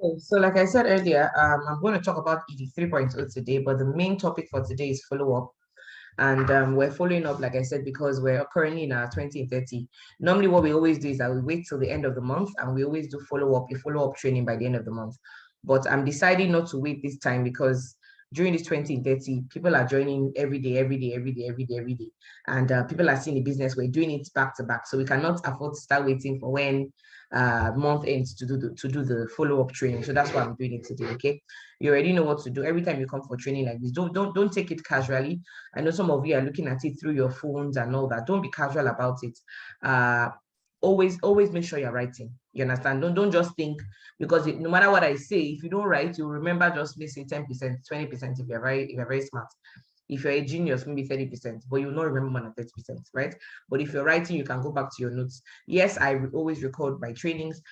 Okay, so like I said earlier, I'm going to talk about ED 3.0 today, but the main topic for today is follow-up. And we're following up, like I said, because we're currently in our 2030. Normally, what we always do is that we wait till the end of the month and we always do a follow-up training by the end of the month. But I'm deciding not to wait this time because during this 2030, people are joining every day, every day, every day, every day, every day. And people are seeing the business. We're doing it back to back. So we cannot afford to start waiting for when month ends to do the follow-up training. So that's why I'm doing it today. Okay. You already know what to do. Every time you come for training like this, don't take it casually. I know some of you are looking at it through your phones and all that. Don't be casual about it. Uh, always make sure you're writing. You understand? Don't just think because no matter what I say, if you don't write, you'll remember just missing 10%, 20% if you're very smart. If you're a genius, maybe 30%, but you'll not remember more than 30%, right? But if you're writing, you can go back to your notes. Yes, I always record my trainings,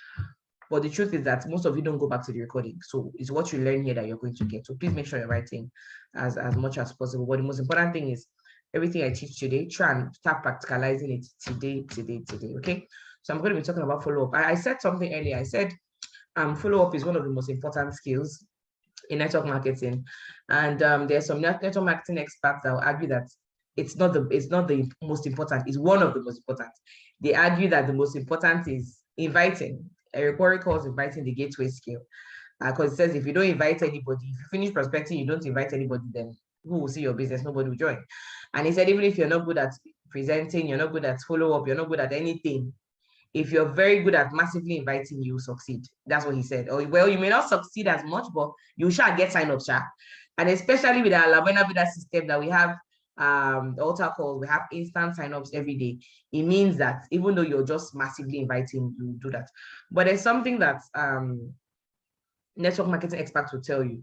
but the truth is that most of you don't go back to the recording. So it's what you learn here that you're going to get. So please make sure you're writing as much as possible. But the most important thing is everything I teach today, try and start practicalizing it today. Okay. So I'm going to be talking about follow-up. I said something earlier. I said follow-up is one of the most important skills in network marketing. And there's some network marketing experts that will argue that it's not the most important, it's one of the most important. They argue that the most important is inviting. Eric Worre calls inviting the gateway skill. Because it says if you don't invite anybody, if you finish prospecting, you don't invite anybody, then who will see your business? Nobody will join. And he said, even if you're not good at presenting, you're not good at follow-up, you're not good at anything, if you're very good at massively inviting, you succeed. That's what he said. Or well, you may not succeed as much, but you shall get sign-up, shall. And especially with our La Buena Vida system that we have, the altar calls, we have instant sign-ups every day. It means that even though you're just massively inviting, you do that. But there's something that network marketing experts will tell you.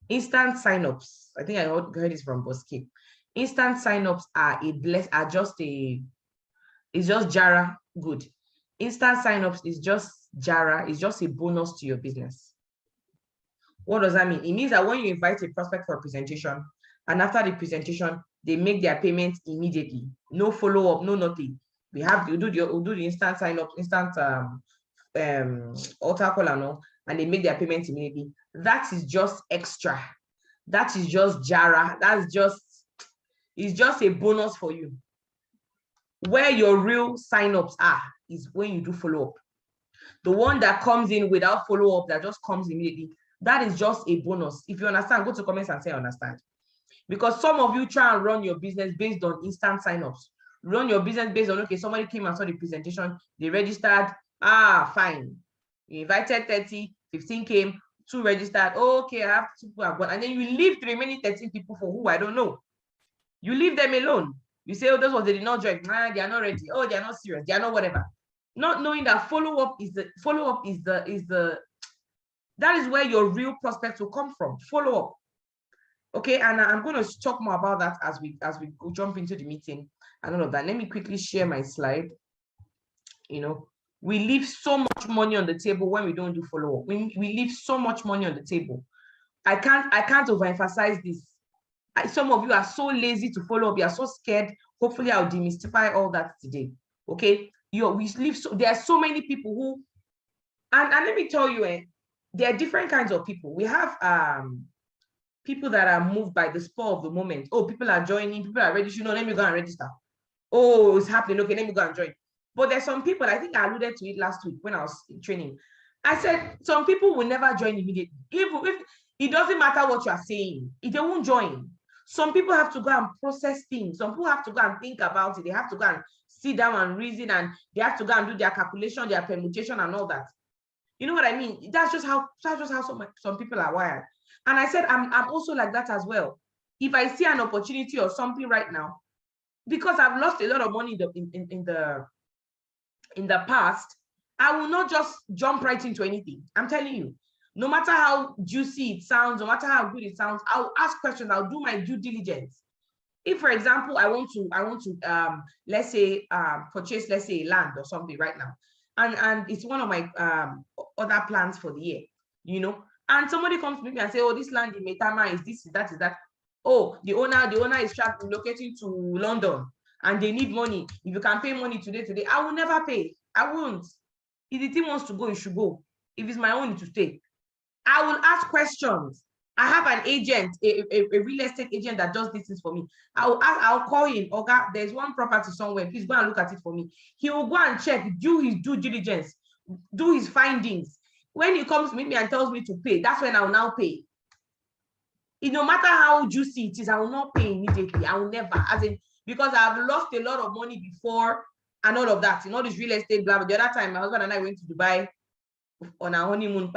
Instant sign-ups, I think I heard this from Bosky. Instant sign-ups are it's just Jara good. Instant sign-ups is just Jara, it's just a bonus to your business. What does that mean? It means that when you invite a prospect for a presentation, and after the presentation, they make their payment immediately. No follow-up, no nothing. We do the instant sign-up, instant altar call and they make their payment immediately. That is just extra. That is just Jara. It's just a bonus for you. Where your real sign-ups are is when you do follow-up. The one that comes in without follow-up, that just comes immediately, that is just a bonus. If you understand, go to comments and say understand. Because some of you try and run your business based on instant sign-ups. Run your business based on, okay, somebody came and saw the presentation, they registered, fine. You invited 30, 15 came, 2 registered, okay, I have 2 people have gone. And then you leave the remaining 13 people for who, I don't know. You leave them alone. You say, oh, those ones, they did not join. Nah, they are not ready. Oh, they are not serious. They are not whatever. Not knowing that follow-up is that is where your real prospects will come from. Follow-up. Okay, and I'm going to talk more about that as we go jump into the meeting and all of that. Let me quickly share my slide. We leave so much money on the table when we don't do follow-up. We leave so much money on the table. I can't overemphasize this. Some of you are so lazy to follow up. You are so scared. Hopefully, I'll demystify all that today. Okay, there are so many people who, and let me tell you, there are different kinds of people. We have people that are moved by the spur of the moment. Oh, people are joining. People are ready. Let me go and register. Oh, it's happening. Okay, let me go and join. But there's some people, I think I alluded to it last week when I was in training. I said some people will never join immediately. Even if it doesn't matter what you are saying, they won't join. Some people have to go and process things. Some people have to go and think about it. They have to go and sit down and reason, and they have to go and do their calculation, their permutation, and all that. You know what I mean? That's just how some people are wired. And I said, I'm also like that as well. If I see an opportunity or something right now, because I've lost a lot of money in the past, I will not just jump right into anything. I'm telling you. No matter how juicy it sounds, no matter how good it sounds, I'll ask questions. I'll do my due diligence. If, for example, I want to let's say purchase, let's say, land or something right now, and it's one of my other plans for the year, and somebody comes to me and say, oh, this land in Metama is this, is that, is that. Oh, the owner is relocating to London and they need money. If you can pay money today, I will never pay. I won't. If the team wants to go, it should go. If it's my own, it will stay. I will ask questions. I have an agent, a real estate agent that does this for me. I'll call him. Okay, there's one property somewhere. Please go and look at it for me. He will go and check, do his due diligence, do his findings. When he comes to meet me and tells me to pay, that's when I will now pay. No matter how juicy it is, I will not pay immediately. I will never, because I've lost a lot of money before and all of that. All this real estate, blah, blah. The other time, my husband and I went to Dubai on our honeymoon.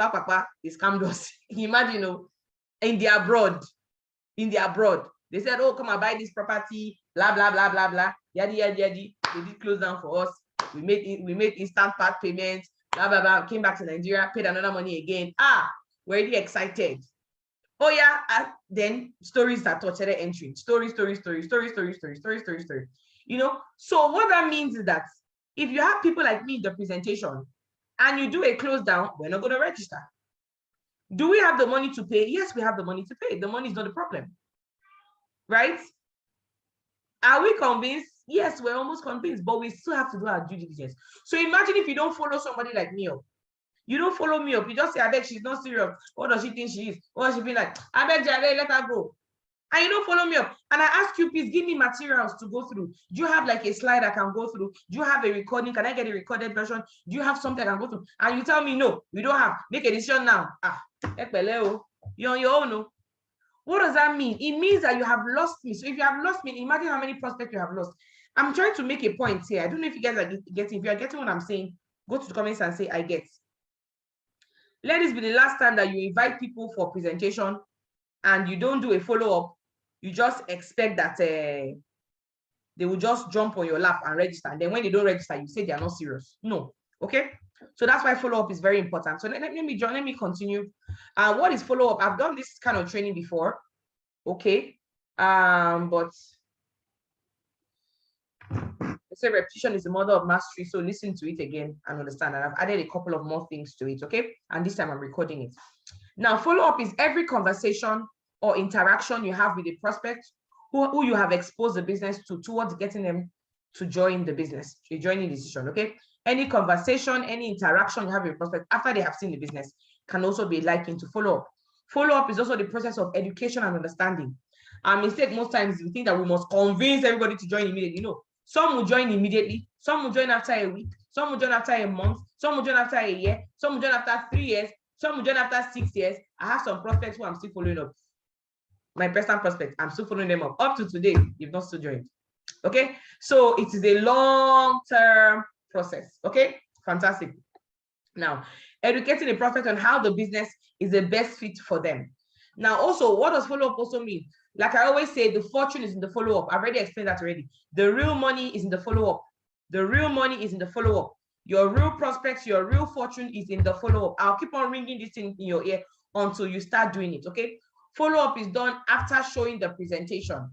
They scammed us. Imagine, in the abroad. They said, oh, come and buy this property, blah, blah, blah, blah, blah. Yadi, yadi, yadi. They did close down for us. We made instant part payments, blah, blah, blah. Came back to Nigeria, paid another money again. We're really excited. Oh yeah, then stories that started entering. Story. So what that means is that if you have people like me in the presentation and you do a close down, we're not going to register. Do we have the money to pay? Yes, we have the money to pay. The money is not the problem, right? Are we convinced? Yes, we're almost convinced, but we still have to do our due diligence. So imagine if you don't follow somebody like me up. You don't follow me up. You just say, I beg, she's not serious. What does she think she is? What does she feel like? I beg, Jare, let her go. And you don't follow me up. And I ask you, please give me materials to go through. Do you have like a slide I can go through? Do you have a recording? Can I get a recorded version? Do you have something I can go through? And you tell me, no, we don't have. Make a decision now. You're on your own. No. What does that mean? It means that you have lost me. So if you have lost me, imagine how many prospects you have lost. I'm trying to make a point here. I don't know if you guys are getting. If you are getting what I'm saying, go to the comments and say, I get. Let this be the last time that you invite people for presentation and you don't do a follow-up. You just expect that they will just jump on your lap and register. And then when they don't register, you say they are not serious. No. Okay. So that's why follow-up is very important. So let me continue. What is follow-up? I've done this kind of training before. Okay. But I say repetition is the mother of mastery. So listen to it again and understand. And I've added a couple of more things to it. Okay. And this time I'm recording it. Now, follow-up is every conversation or interaction you have with a prospect who you have exposed the business to towards getting them to join the business, a joining decision. Okay. Any conversation, any interaction you have with a prospect after they have seen the business can also be likened to follow-up. Follow-up is also the process of education and understanding. Our mistake most times is we think that we must convince everybody to join immediately. No. Some will join immediately, some will join after a week, some will join after a month, some will join after a year, some will join after 3 years, some will join after 6 years. I have some prospects who I'm still following up. My personal prospects, I'm still following them up. Up to today, they've not still joined. Okay, so it is a long-term process. Okay, fantastic. Now, educating the prospect on how the business is the best fit for them. Now, also, what does follow-up also mean? Like I always say, the fortune is in the follow-up. I've already explained that already. The real money is in the follow-up. The real money is in the follow-up. Your real prospects, your real fortune is in the follow-up. I'll keep on ringing this in your ear until you start doing it, okay? Follow-up is done after showing the presentation.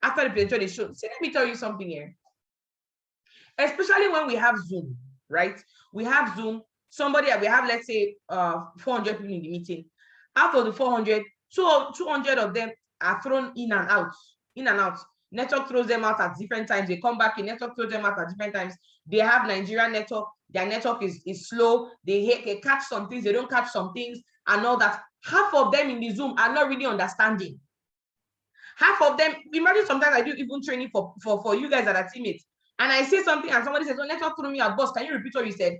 After the presentation is shown. See, let me tell you something here. Especially when we have Zoom, right? We have Zoom. We have, let's say, 400 people in the meeting. Out of the 400, 200 of them are thrown in and out. Network throws them out at different times. They come back in, network throws them out at different times. They have Nigerian network. Their network is slow. They catch some things, they don't catch some things, and all that. Half of them in the Zoom are not really understanding. Half of them, imagine sometimes I do even training for you guys that are teammates, and I say something and somebody says, oh, network threw me out, boss, can you repeat what you said?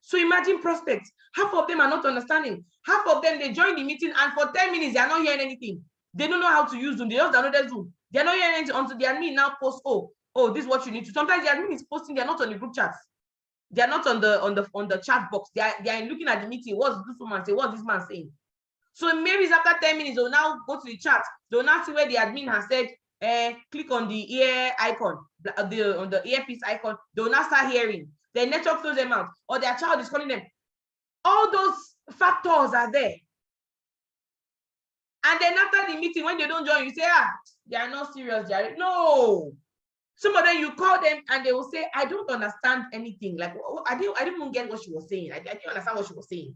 So imagine prospects. Half of them are not understanding. Half of them, they join the meeting and for 10 minutes, they are not hearing anything. They don't know how to use Zoom. They just download their Zoom. They're not hearing anything until the admin now posts, oh, this is what you need to. Sometimes the admin is posting, they're not on the group chats. They're not on the chat box. They are looking at the meeting. What's this woman saying? What's this man saying? So maybe it's after 10 minutes, they'll now go to the chat. They'll now see where the admin has said, click on the ear icon, on the earpiece icon. They'll now start hearing. Their network throws them out, or their child is calling them. All those factors are there. And then after the meeting, when they don't join, you say, they are not serious, Jared. No. Some of them, you call them and they will say, I don't understand anything. Like, I didn't even get what she was saying. I didn't understand what she was saying.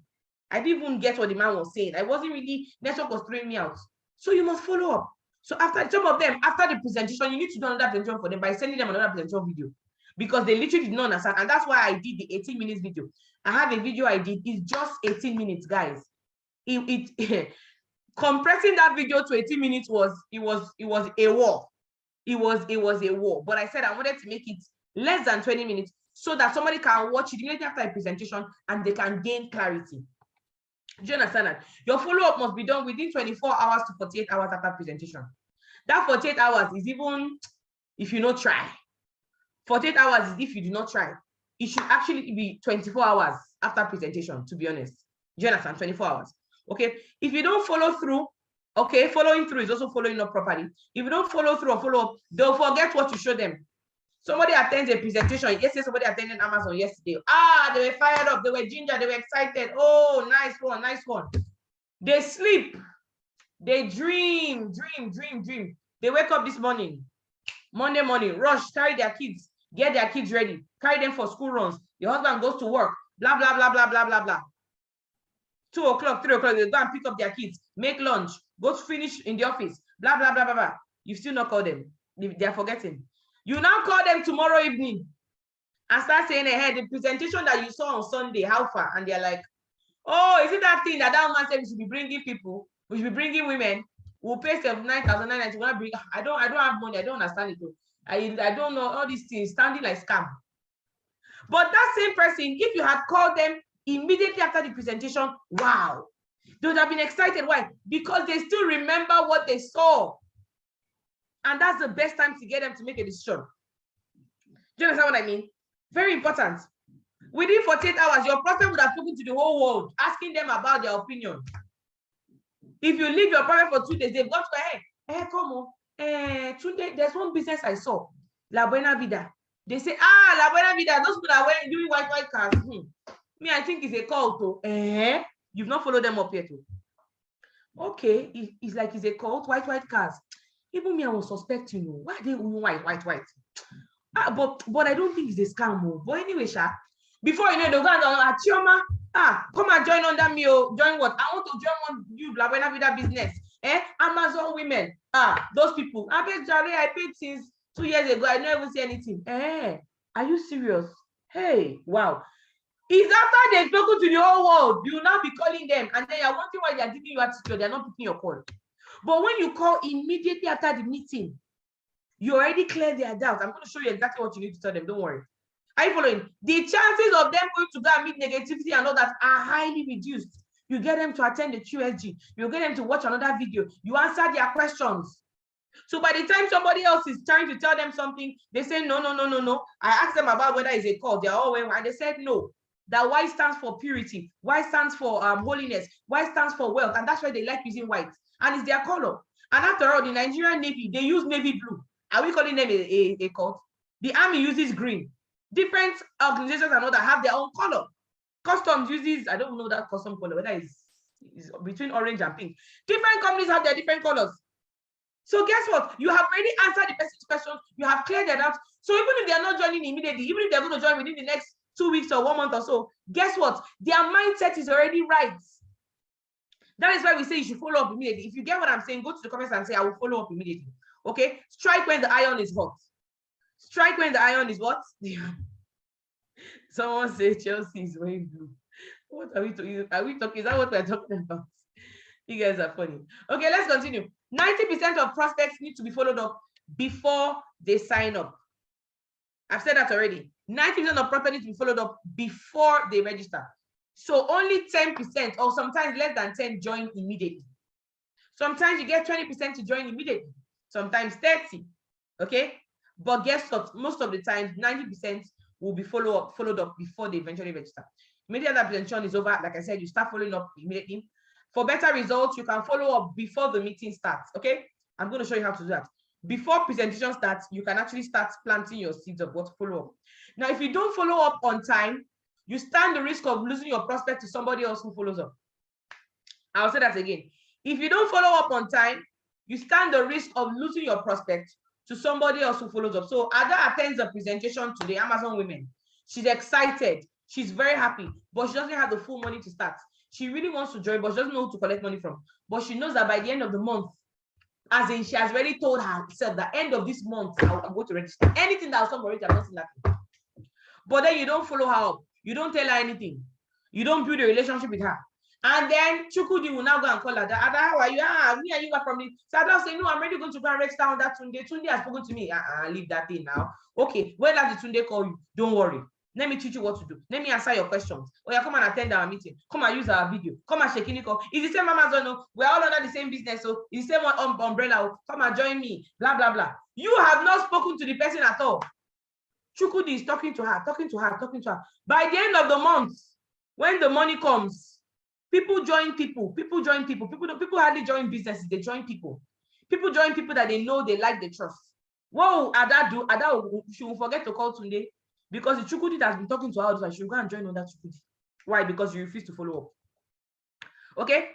I didn't even get what the man was saying. I wasn't really, network was throwing me out. So you must follow up. So after some of them, after the presentation, you need to do another presentation for them by sending them another presentation video, because they literally did not understand. And that's why I did the 18 minutes video. I have a video I did. It's just 18 minutes, guys. compressing that video to 18 minutes was a war. It was a war. But I said I wanted to make it less than 20 minutes so that somebody can watch it immediately after a presentation and they can gain clarity. Do you understand that? Your follow-up must be done within 24 hours to 48 hours after presentation. That 48 hours is even if you not try. 48 hours is if you do not try. It should actually be 24 hours after presentation, to be honest. Do you understand? 24 hours. Okay. If you don't follow through, okay, following through is also following up properly. If you don't follow through or follow up, they'll forget what you show them. Somebody attends a presentation. Yesterday, somebody attended Amazon yesterday. They were fired up. They were ginger. They were excited. Oh, nice one, nice one. They sleep. They dream. They wake up this morning, Monday morning, rush, carry their kids, get their kids ready, carry them for school runs. The husband goes to work, blah, blah, blah, blah, blah, blah, blah. 2 o'clock, 3 o'clock, they go and pick up their kids, make lunch, go to finish in the office, blah, blah, blah, blah, blah. You still not call them. They're forgetting. You now call them tomorrow evening and start saying, hey, the presentation that you saw on Sunday, how far? And they're like, oh, is it that thing that man said we should be bringing people, we should be bringing women, we'll pay 79,990, bring. I don't have money, I don't understand it. I don't know all these things, standing like scam. But that same person, if you had called them immediately after the presentation, wow, they would have been excited. Why? Because they still remember what they saw. And that's the best time to get them to make a decision. Do you understand what I mean? Very important. Within 48 hours, your prospect would have spoken to the whole world, asking them about their opinion. If you leave your prospect for 2 days, they've got to go, hey, come on. Today, there's one business I saw, La Buena Vida. They say, La Buena Vida, those people that are doing white cars. Me, I think it's a cult. You've not followed them up yet. Okay, it's like it's a cult, white cars. Even me, I was suspecting, why are they white? But I don't think it's a scam. But anyway, before you know, they'll go and Chioma, come and join under me. Join what? I want to join you, La Buena Vida business. Amazon women. Those people. I paid since 2 years ago. I never see anything. Are you serious? Hey, wow. It's after they've spoken to the whole world, you will now be calling them, and then you're wondering why they're giving you attitude. They're not picking your call. But when you call immediately after the meeting, you already cleared their doubts. I'm going to show you exactly what you need to tell them. Don't worry. Are you following? The chances of them going to go and meet negativity and all that are highly reduced. You get them to attend the QSG. You get them to watch another video. You answer their questions. So by the time somebody else is trying to tell them something, they say, no. I asked them about whether it's a cult. They're all wearing, and they said no. That white stands for purity. White stands for holiness. White stands for wealth. And that's why they like using white. And it's their color. And after all, the Nigerian Navy, they use navy blue. Are we calling them a cult? The Army uses green. Different organizations and all that have their own color. Customs uses, I don't know that custom color, whether it's between orange and pink. Different companies have their different colors. So guess what? You have already answered the person's questions. You have cleared that out. So even if they're not joining immediately, even if they're going to join within the next 2 weeks or 1 month or so, guess what? Their mindset is already right. That is why we say you should follow up immediately. If you get what I'm saying, go to the comments and say, I will follow up immediately. Okay? Strike when the iron is hot. Strike when the iron is what? Someone say Chelsea is wearing blue. What are we talking? Are we talking? Is that what we're talking about? You guys are funny. Okay, let's continue. 90% of prospects need to be followed up before they sign up. I've said that already. 90% of prospects need to be followed up before they register. So only 10% or sometimes less than 10 join immediately. Sometimes you get 20% to join immediately. Sometimes 30. Okay? But guess what? Most of the time, 90% will be followed up before they eventually register. Immediately that presentation is over, like I said, you start following up immediately. For better results, you can follow up before the meeting starts. Okay? I'm going to show you how to do that. Before presentation starts, you can actually start planting your seeds of what to follow up. Now, if you don't follow up on time, you stand the risk of losing your prospect to somebody else who follows up. I'll say that again. If you don't follow up on time, you stand the risk of losing your prospect to somebody else who follows up. So Ada attends a presentation to the Amazon women. She's excited. She's very happy, but she doesn't have the full money to start. She really wants to join, but she doesn't know who to collect money from. But she knows that by the end of the month, as in she has already told herself that end of this month, I'm going to register. Anything that will come already, I'm not seeing that. But then you don't follow her up. You don't tell her anything. You don't build a relationship with her. And then Chukudi will now go and call Ada. Ada, how are you? Me and you are from the. So Ada will say, no, I'm ready going to go and register on that Tunde. Tunde has spoken to me. Leave that thing now. Okay, when does the Tunde call you? Don't worry. Let me teach you what to do. Let me answer your questions. Oh, yeah, come and attend our meeting. Come and use our video. Come and shake call. It's the same Amazon. No? We're all under the same business. So it's the same umbrella. Come and join me. Blah, blah, blah. You have not spoken to the person at all. Chukudi is talking to her. By the end of the month, when the money comes, people join people. People hardly join businesses. They join people. People join people that they know, they like, they trust. What will Ada do? Ada, she will forget to call Tunde because the Chukudi that has been talking to her, she will go and join on that Chukudi. Why? Because you refuse to follow up. Okay?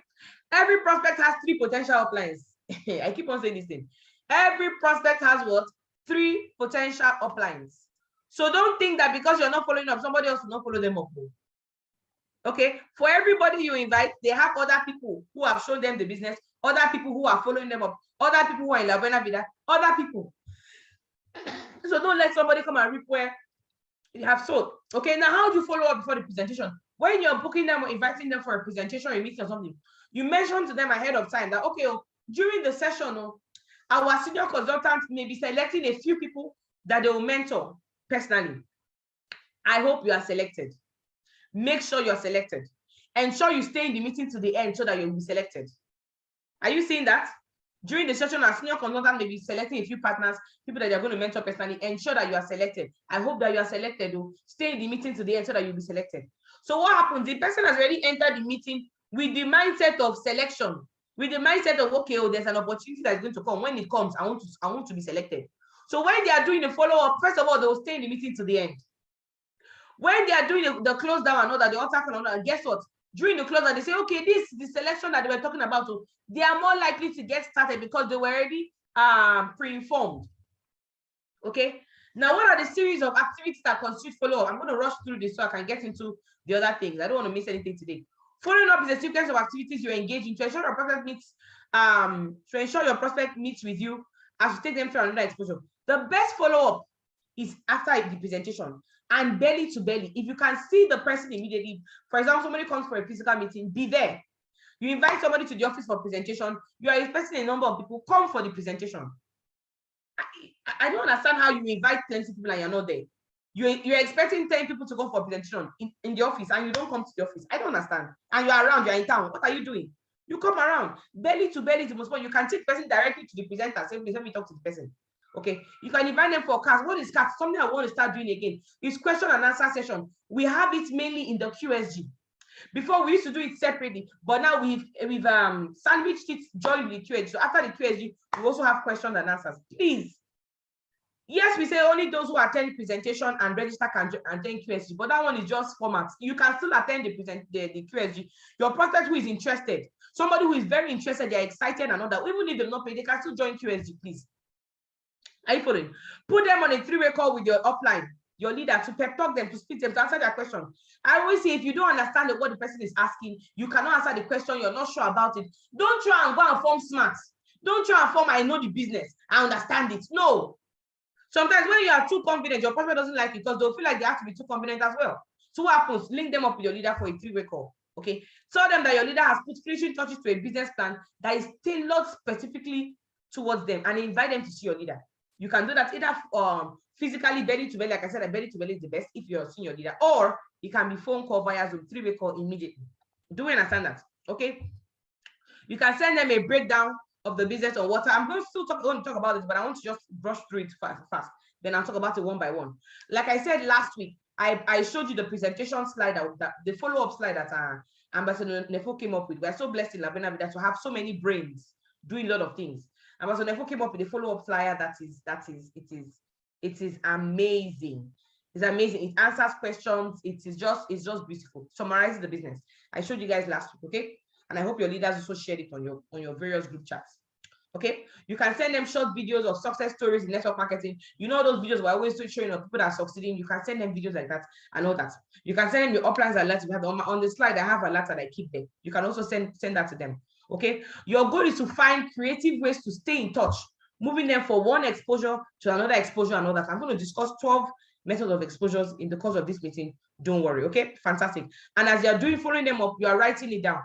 Every prospect has 3 potential uplines. I keep on saying this thing. Every prospect has what? 3 potential uplines. So don't think that because you're not following up, somebody else will not follow them up. Okay, for everybody you invite, they have other people who have shown them the business, other people who are following them up, other people who are in La Buena Vida, other people. So don't let somebody come and reap where you have sold. Okay, now how do you follow up before the presentation? When you're booking them or inviting them for a presentation or a meeting or something, you mention to them ahead of time that, okay, during the session, our senior consultants may be selecting a few people that they will mentor personally. I hope you are selected. Make sure you're selected. Ensure you stay in the meeting to the end so that you'll be selected. Are you seeing that? During the session, our senior consultant may be selecting a few partners, people that you're going to mentor personally. Ensure that you are selected. I hope that you are selected. Stay in the meeting to the end so that you'll be selected. So what happens? The person has already entered the meeting with the mindset of selection, with the mindset of, okay, there's an opportunity that's going to come. When it comes, I want to be selected. So when they are doing the follow-up, first of all, they will stay in the meeting to the end. When they are doing the close down and all that, the altar call and all that, guess what? During the close down, they say, okay, this is the selection that they were talking about. So they are more likely to get started because they were already pre-informed. Okay. Now, what are the series of activities that constitute follow-up? I'm going to rush through this so I can get into the other things. I don't want to miss anything today. Following up is a sequence of activities you engage in to ensure your prospect meets with you as you take them through another exposure. The best follow-up is after the presentation and belly to belly. If you can see the person immediately, for example, somebody comes for a physical meeting, be there. You invite somebody to the office for presentation, you are expecting a number of people, come for the presentation. I don't understand how you invite plenty of people and you're not there. You're expecting 10 people to go for a presentation in the office and you don't come to the office. I don't understand. And you're around, you're in town. What are you doing? You come around. Belly to belly is the most important. You can take the person directly to the presenter. Say, please let me talk to the person. Okay, you can invite them for CAS. What is CAS? Something I want to start doing again is question and answer session. We have it mainly in the QSG. Before we used to do it separately, but now we've sandwiched it jointly QSG. So after the QSG, we also have questions and answers. Please. Yes, we say only those who attend presentation and register can attend QSG, but that one is just formats. You can still attend the QSG. Your prospect who is interested, somebody who is very interested, they're excited and all that, even if they're not paid, they can still join QSG, please. Are you following? Put them on a 3-way call with your upline, your leader, to pep talk them, to speak them, to answer their question. I always say, if you don't understand what the person is asking, you cannot answer the question, you're not sure about it. Don't try and go and form smart. Don't try and form, I know the business, I understand it. No. Sometimes when you are too confident, your prospect doesn't like it because they'll feel like they have to be too confident as well. So what happens? Link them up with your leader for a 3-way call. Okay. Tell them that your leader has put finishing touches to a business plan that is tailored specifically towards them and invite them to see your leader. You can do that either physically, belly to belly. Like I said, belly to belly is the best if you're seeing your leader, or it can be phone call via Zoom, 3-way call immediately. Do you understand that? Okay. You can send them a breakdown of the business on WhatsApp. I'm going to still talk about this, but I want to just brush through it fast. Then I'll talk about it one by one. Like I said last week, I showed you the presentation slide, the follow-up slide that Ambassador Nefo came up with. We're so blessed in La Buena Vida to have so many brains doing a lot of things. Ambassador Nefo came up with a follow-up flyer it is amazing. It's amazing. It answers questions. It's just beautiful. Summarizes the business. I showed you guys last week, okay? And I hope your leaders also shared it on your various group chats. Okay, you can send them short videos of success stories in network marketing. You know those videos we're always showing of people that are succeeding. You can send them videos like that and all that. You can send them your uplines alerts. We have on the slide. I have alerts that I keep there. You can also send that to them. Okay, your goal is to find creative ways to stay in touch, moving them from one exposure to another exposure and all that. I'm going to discuss 12 methods of exposures in the course of this meeting. Don't worry. Okay, fantastic. And as you're following them up, you are writing it down.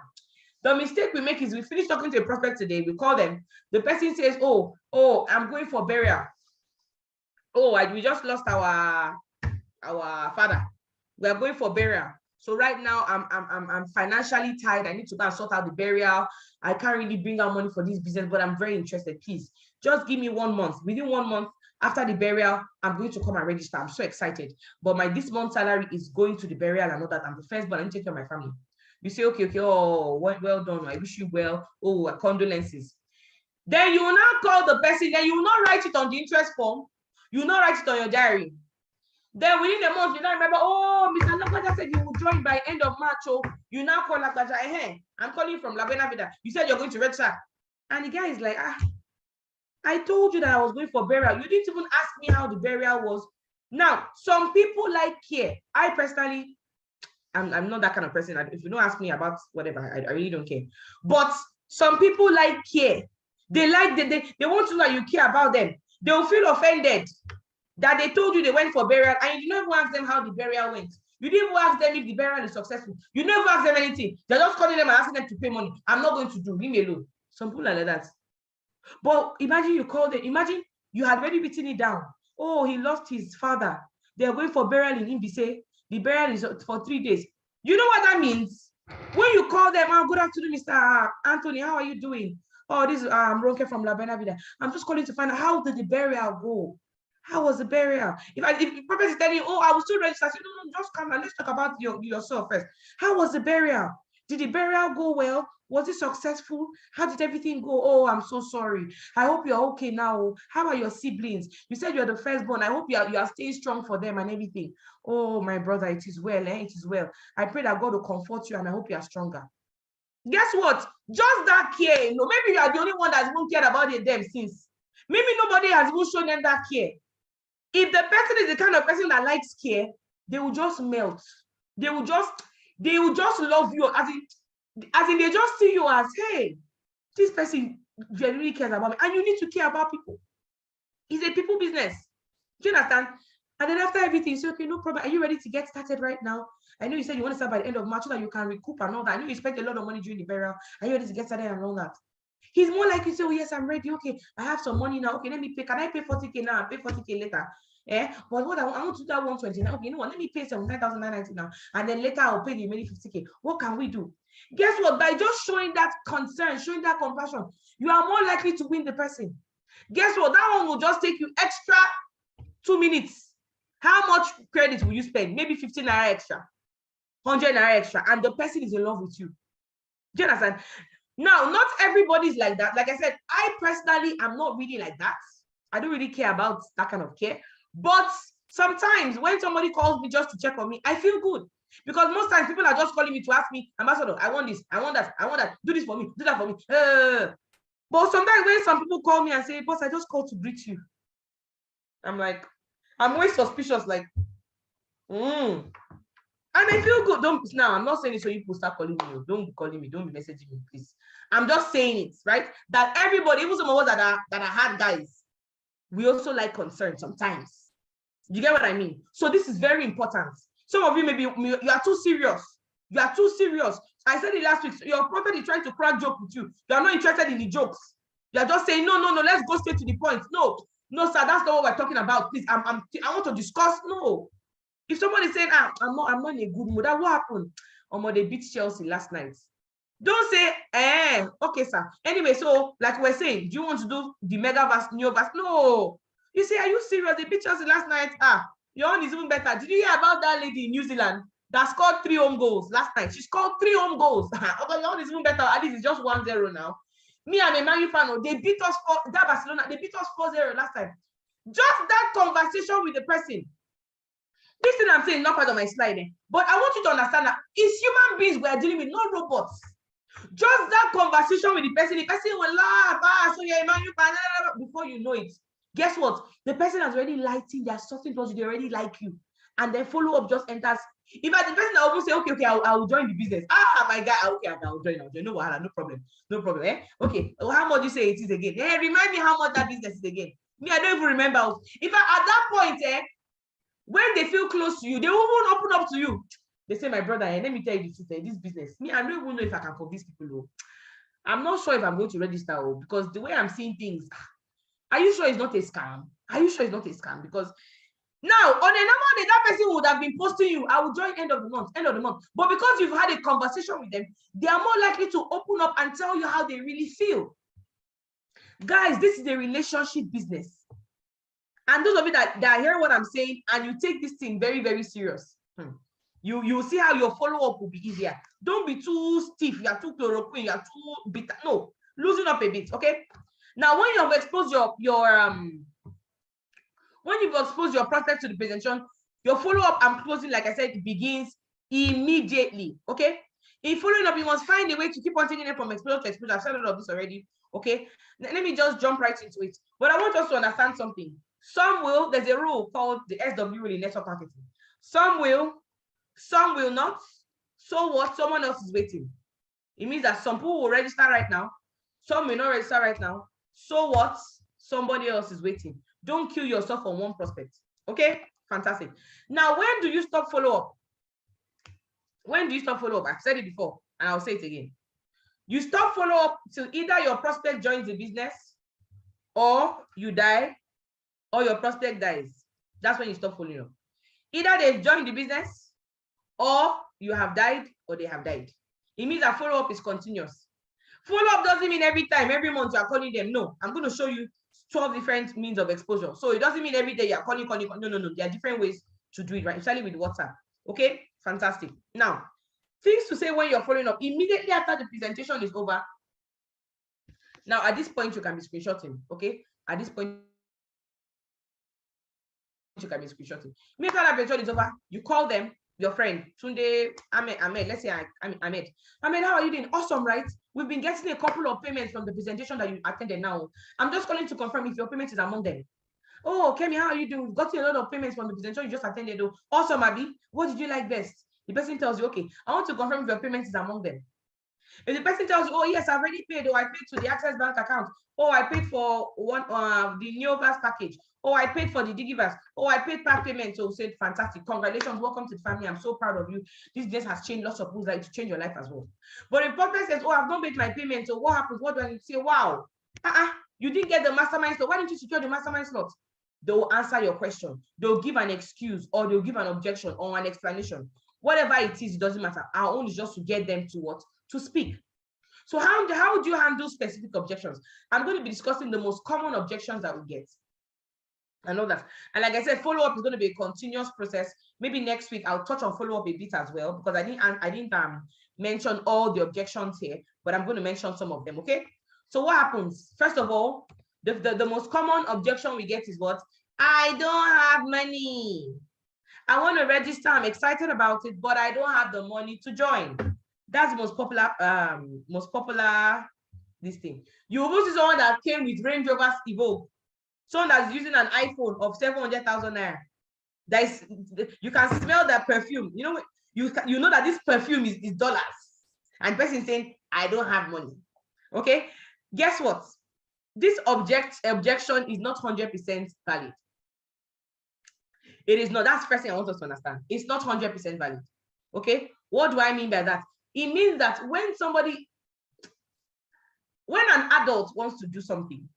The mistake we make is we finish talking to a prospect today, we call them, the person says, oh, I'm going for burial. Oh, we just lost our father. We are going for burial. So right now I'm financially tired. I need to go and sort out the burial. I can't really bring out money for this business, but I'm very interested. Please, just give me 1 month. Within 1 month after the burial, I'm going to come and register. I'm so excited. But this month's salary is going to the burial and all that. I'm the first, but I need to take care of my family. You say, okay, oh, well done. I wish you well. Oh, condolences. Then you will now call the person. Then you will not write it on the interest form. You will not write it on your diary. Then within a month, you now remember, oh, Mr. Lagbaja said you will join by end of March. Oh, you now call Lagbaja, hey, I'm calling from La Buena Vida. You said you're going to register. And the guy is like, I told you that I was going for burial. You didn't even ask me how the burial was. Now, some people like care. I personally, I'm not that kind of person. If you don't ask me about whatever, I really don't care. But some people like care. They like, they want to know that you care about them. They will feel offended that they told you they went for burial and you never ask them how the burial went. You didn't ask them if the burial is successful. You never ask them anything. They're just calling them and asking them to pay money. I'm not going to do. Leave me alone. Some people are like that. But imagine you called them. Imagine you had already beaten it down. Oh, he lost his father. They're going for burial in Imbise. The burial is for 3 days. You know what that means? When you call them, oh, good afternoon, Mr. Anthony, how are you doing? Oh, this is Ronke from La Buena Vida. I'm just calling to find out how did the burial go? How was the burial? If the prophet is telling you, oh, I will still register, I say, no, just come and let's talk about yourself first. How was the burial? Did the burial go well? Was it successful? How did everything go? Oh, I'm so sorry. I hope you're okay now. How are your siblings? You said you're the firstborn. I hope you are staying strong for them and everything. Oh, my brother, it is well. It is well. I pray that God will comfort you and I hope you are stronger. Guess what? Just that care. Maybe you are the only one that's even cared about them since. Maybe nobody has even shown them that care. If the person is the kind of person that likes care, they will just melt. They will just love you. As in they just see you as, hey, this person genuinely cares about me. And you need to care about people. It's a people business. Do you understand? And then after everything, you say, okay, no problem. Are you ready to get started right now? I know you said you want to start by the end of March so that you can recoup and all that. I know you spent a lot of money during the burial. Are you ready to get started and all that? He's more likely to say, oh, yes, I'm ready. Okay, I have some money now. Okay, let me pay. Can I pay 40K now? I'll pay 40K later. But what I want to do that 129. Okay, you know what? Let me pay 79,990 now. And then later I'll pay the remaining 50K. What can we do? Guess what? By just showing that concern, showing that compassion, you are more likely to win the person. Guess what? That one will just take you extra 2 minutes. How much credit will you spend? Maybe 15 naira extra, 100 naira extra, and the person is in love with you. Do you understand? Now, not everybody is like that. Like I said, I personally am not really like that. I don't really care about that kind of care. But sometimes when somebody calls me just to check on me, I feel good. Because most times people are just calling me to ask me, Ambassador, I want this, I want that, I want that, do this for me, do that for me. But sometimes when some people call me and say, boss, I just called to greet you. I'm like, I'm always suspicious, like, And I feel good. Now, I'm not saying it so you people start calling me. Don't be calling me. Don't be messaging me, please. I'm just saying it, right? That everybody, even some of us that are hard guys, we also like concern sometimes. You get what I mean? So this is very important. Some of you maybe you are too serious. You are too serious. I said it last week. Your prophet is trying to crack joke with you. You are not interested in the jokes. You are just saying, no, let's go straight to the point. No, sir, that's not what we're talking about. Please, I want to discuss. No. If somebody is saying, I'm not in a good mood, what happened? They beat Chelsea last night. Don't say, okay, sir. Anyway, so like we're saying, do you want to do the mega verse, new verse? No. You say, are you serious? They beat Chelsea last night. Your own is even better. Did you hear about that lady in New Zealand that scored 3 home goals last night? She scored 3 home goals. Okay, your own is even better. At least it's just 1-0 now. Me and a Man U fan, they beat us that Barcelona. They beat us 4-0 last time. Just that conversation with the person. This thing I'm saying is not part of my slide, but I want you to understand that it's human beings we are dealing with, not robots. Just that conversation with the person will laugh, so yeah, man, before you know it, guess what? The person has already liked you, they're something towards you, they already like you. And then follow-up just enters. If I the person that will say, okay, I will join the business. My guy, okay, I'll join. No problem. Okay, how much you say it is again? Remind me how much that business is again. Me, I don't even remember. If at that point, when they feel close to you, they won't open up to you. They say, my brother, let me tell you this business. Me, I don't even know if I can convince people. I'm not sure if I'm going to register because the way I'm seeing things, are you sure it's not a scam? Are you sure it's not a scam? Because now, on a normal day, that person would have been posting you, I will join end of the month. But because you've had a conversation with them, they are more likely to open up and tell you how they really feel. Guys, this is a relationship business. And those of you that hear what I'm saying and you take this thing very, very serious, you will see how your follow-up will be easier. Don't be too stiff, you're too chloroquine, you're too bitter. No, loosen up a bit, okay? Now, when you have exposed when you've exposed your prospect to the presentation, your follow-up and closing, like I said, begins immediately, okay? In following up, you must find a way to keep on taking it from exposure to exposure. I've said all of this already, okay? Let me just jump right into it. But I want us to understand something. Some will, there's a rule called the SW rule in network marketing. Some will not. So what? Someone else is waiting. It means that some people will register right now. Some may not register right now. So what? Somebody else is waiting. Don't kill yourself on one prospect. Okay? Fantastic. Now, when do you stop follow-up? When do you stop follow-up? I've said it before, and I'll say it again. You stop follow-up till either your prospect joins the business, or you die, or your prospect dies. That's when you stop following up. Either they've joined the business, or you have died, or they have died. It means that follow-up is continuous. Follow-up doesn't mean every time, every month you are calling them. No, I'm going to show you 12 different means of exposure. So it doesn't mean every day you are calling. No. There are different ways to do it, right? Especially with WhatsApp. Okay, fantastic. Now, things to say when you're following up immediately after the presentation is over. Now, at this point, you can be screenshotting. Okay, at this point, you can be screenshotting. Make sure that presentation is over. You call them, your friend Tunde, Ahmed. Let's say Ahmed. Ahmed, how are you doing? Awesome, right? We've been getting a couple of payments from the presentation that you attended now. I'm just calling to confirm if your payment is among them. Oh, Kemi, how are you doing? We've gotten a lot of payments from the presentation you just attended. Oh, awesome, Abby. What did you like best? The person tells you, okay, I want to confirm if your payment is among them. If the person tells you, oh, yes, I've already paid. Oh, I paid to the Access Bank account. Oh, I paid for one the Neovas package. Oh, I paid for the Digivas. Oh, I paid part payment. So said, fantastic. Congratulations. Welcome to the family. I'm so proud of you. This just has changed lots of people's lives to change your life as well. But if person says, oh, I've not made my payment. So what happens? What do I say? Wow. You didn't get the mastermind slot. Why didn't you secure the mastermind slot? They'll answer your question. They'll give an excuse, or they'll give an objection or an explanation. Whatever it is, it doesn't matter. Our own is just to get them to what? To speak. So how do you handle specific objections? I'm going to be discussing the most common objections that we get. I know that. And like I said, follow-up is going to be a continuous process. Maybe next week I'll touch on follow-up a bit as well, because I didn't mention all the objections here, but I'm going to mention some of them, okay? So what happens? First of all, the most common objection we get is what? I don't have money. I want to register. I'm excited about it, but I don't have the money to join. That's the most popular this thing. You will see someone that came with Range Rover Evoque, someone that's using an iPhone of 700,000 naira. That is, you can smell that perfume. You know that this perfume is dollars, and person saying, I don't have money. Okay, guess what? This objection is not 100% valid. It is not. That's the first thing I want us to understand. It's not 100% valid. Okay, what do I mean by that? It means that when an adult wants to do something,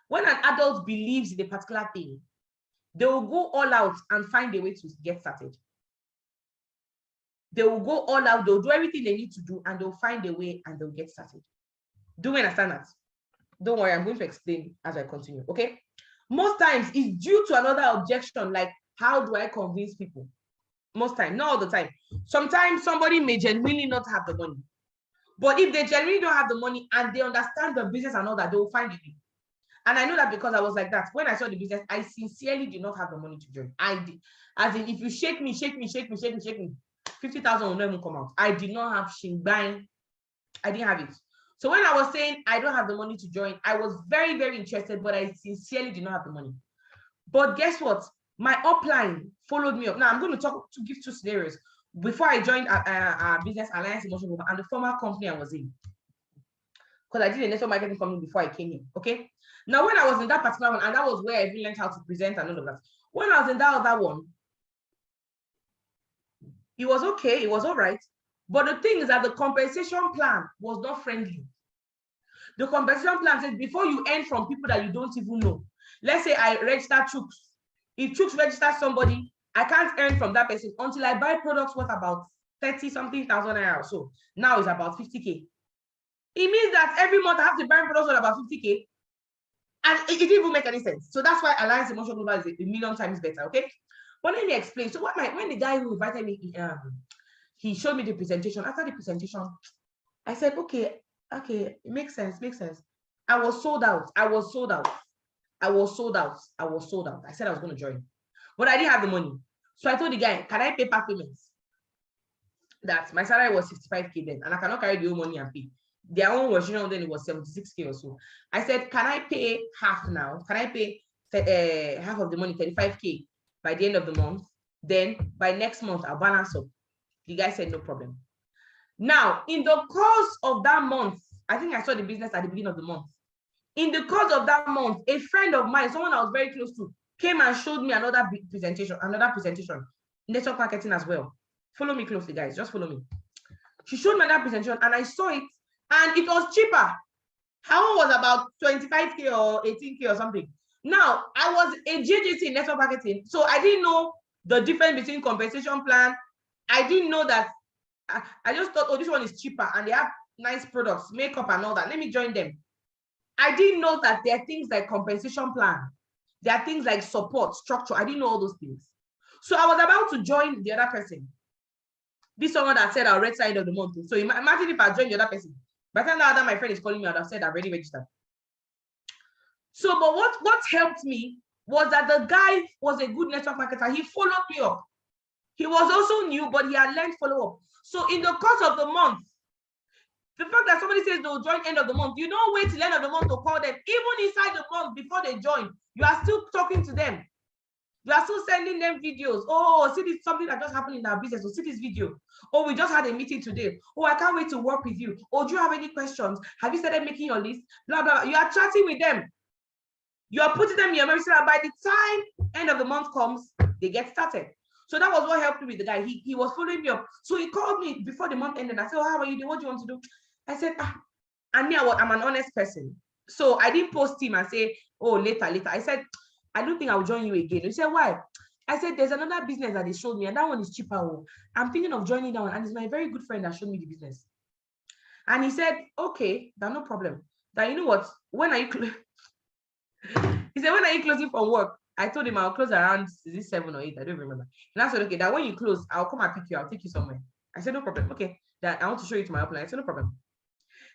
when an adult believes in a particular thing, they will go all out and find a way to get started. They will go all out, they'll do everything they need to do, and they'll find a way and they'll get started. Do we understand that? Don't worry, I'm going to explain as I continue, okay? Most times it's due to another objection, like, how do I convince people? Most times, not all the time. Sometimes somebody may genuinely not have the money. But if they genuinely don't have the money and they understand the business and all that, they will find it. And I know that because I was like that. When I saw the business, I sincerely did not have the money to join. I did. As in, if you shake me, 50,000 will not even come out. I did not have Shingbang. I didn't have it. So when I was saying I don't have the money to join, I was very, very interested, but I sincerely did not have the money. But guess what? My upline followed me up. Now I'm going to give two scenarios. Before I joined our business, Alliance Emotion Group, and the former company I was in. Because I did a network marketing company before I came in, okay? Now, when I was in that particular one, and that was where I really learned how to present and all of that. When I was in that other one, It was okay, it was all right. But the thing is that the compensation plan was not friendly. The compensation plan says before you earn from people that you don't even know. Let's say I register Chooks. If Chooks registers somebody, I can't earn from that person until I buy products worth about 30-something thousand naira or so. Now it's about 50K. It means that every month I have to buy products worth about 50K. And it didn't even make any sense. So that's why Alliance Emotion Global is a million times better, okay? But let me explain. So when the guy who invited me, he showed me the presentation. After the presentation, I said, okay, it makes sense. I was sold out. I said I was going to join, but I didn't have the money. So I told the guy, can I pay part payments? That my salary was 65K then, and I cannot carry the whole money and pay. Their own was, then it was 76K or so. I said, can I pay half now? Can I pay half of the money, 35K, by the end of the month? Then by next month, I'll balance up. The guy said, no problem. Now, in the course of that month, I think I saw the business at the beginning of the month. In the course of that month, a friend of mine, someone I was very close to, came and showed me another presentation, network marketing as well. Follow me closely, guys. Just follow me. She showed me that presentation, and I saw it, and it was cheaper. How was about 25K or 18K or something. Now, I was a GGC in network marketing, so I didn't know the difference between compensation plan. I didn't know that. I just thought, oh, this one is cheaper, and they have nice products, makeup and all that. Let me join them. I didn't know that there are things like compensation plan. There are things like support, structure. I didn't know all those things. So I was about to join the other person. This someone that said I'll register end of the month. So imagine if I joined the other person. By the time that my friend is calling me, I'd have said I've already registered. So, but what helped me was that the guy was a good network marketer. He followed me up. He was also new, but he had learned follow-up. So in the course of the month, the fact that somebody says they'll join end of the month, you don't wait till end of the month to call them. Even inside the month before they join, you are still talking to them. You are still sending them videos. Oh, see this, something that just happened in our business. Oh, see this video. Oh, we just had a meeting today. Oh, I can't wait to work with you. Oh, do you have any questions? Have you started making your list? Blah, blah, blah. You are chatting with them. You are putting them in your memory so that by the time end of the month comes, they get started. So that was what helped me with the guy. He was following me up. So he called me before the month ended. I said, oh, how are you doing? What do you want to do? I said, and me, I'm an honest person. So I didn't post him and say, oh, later. I said, I don't think I'll join you again. He said, why? I said, there's another business that they showed me, and that one is cheaper. Oh. I'm thinking of joining that one. And it's my very good friend that showed me the business. And he said, okay, that's no problem. That, you know what? When are you he said, when are you closing from work? I told him I'll close around, is it 7 or 8? I don't remember. And I said, okay, that when you close, I'll come and pick you. I'll take you somewhere. I said, no problem. Okay, that I want to show you to my upline. I said, no problem.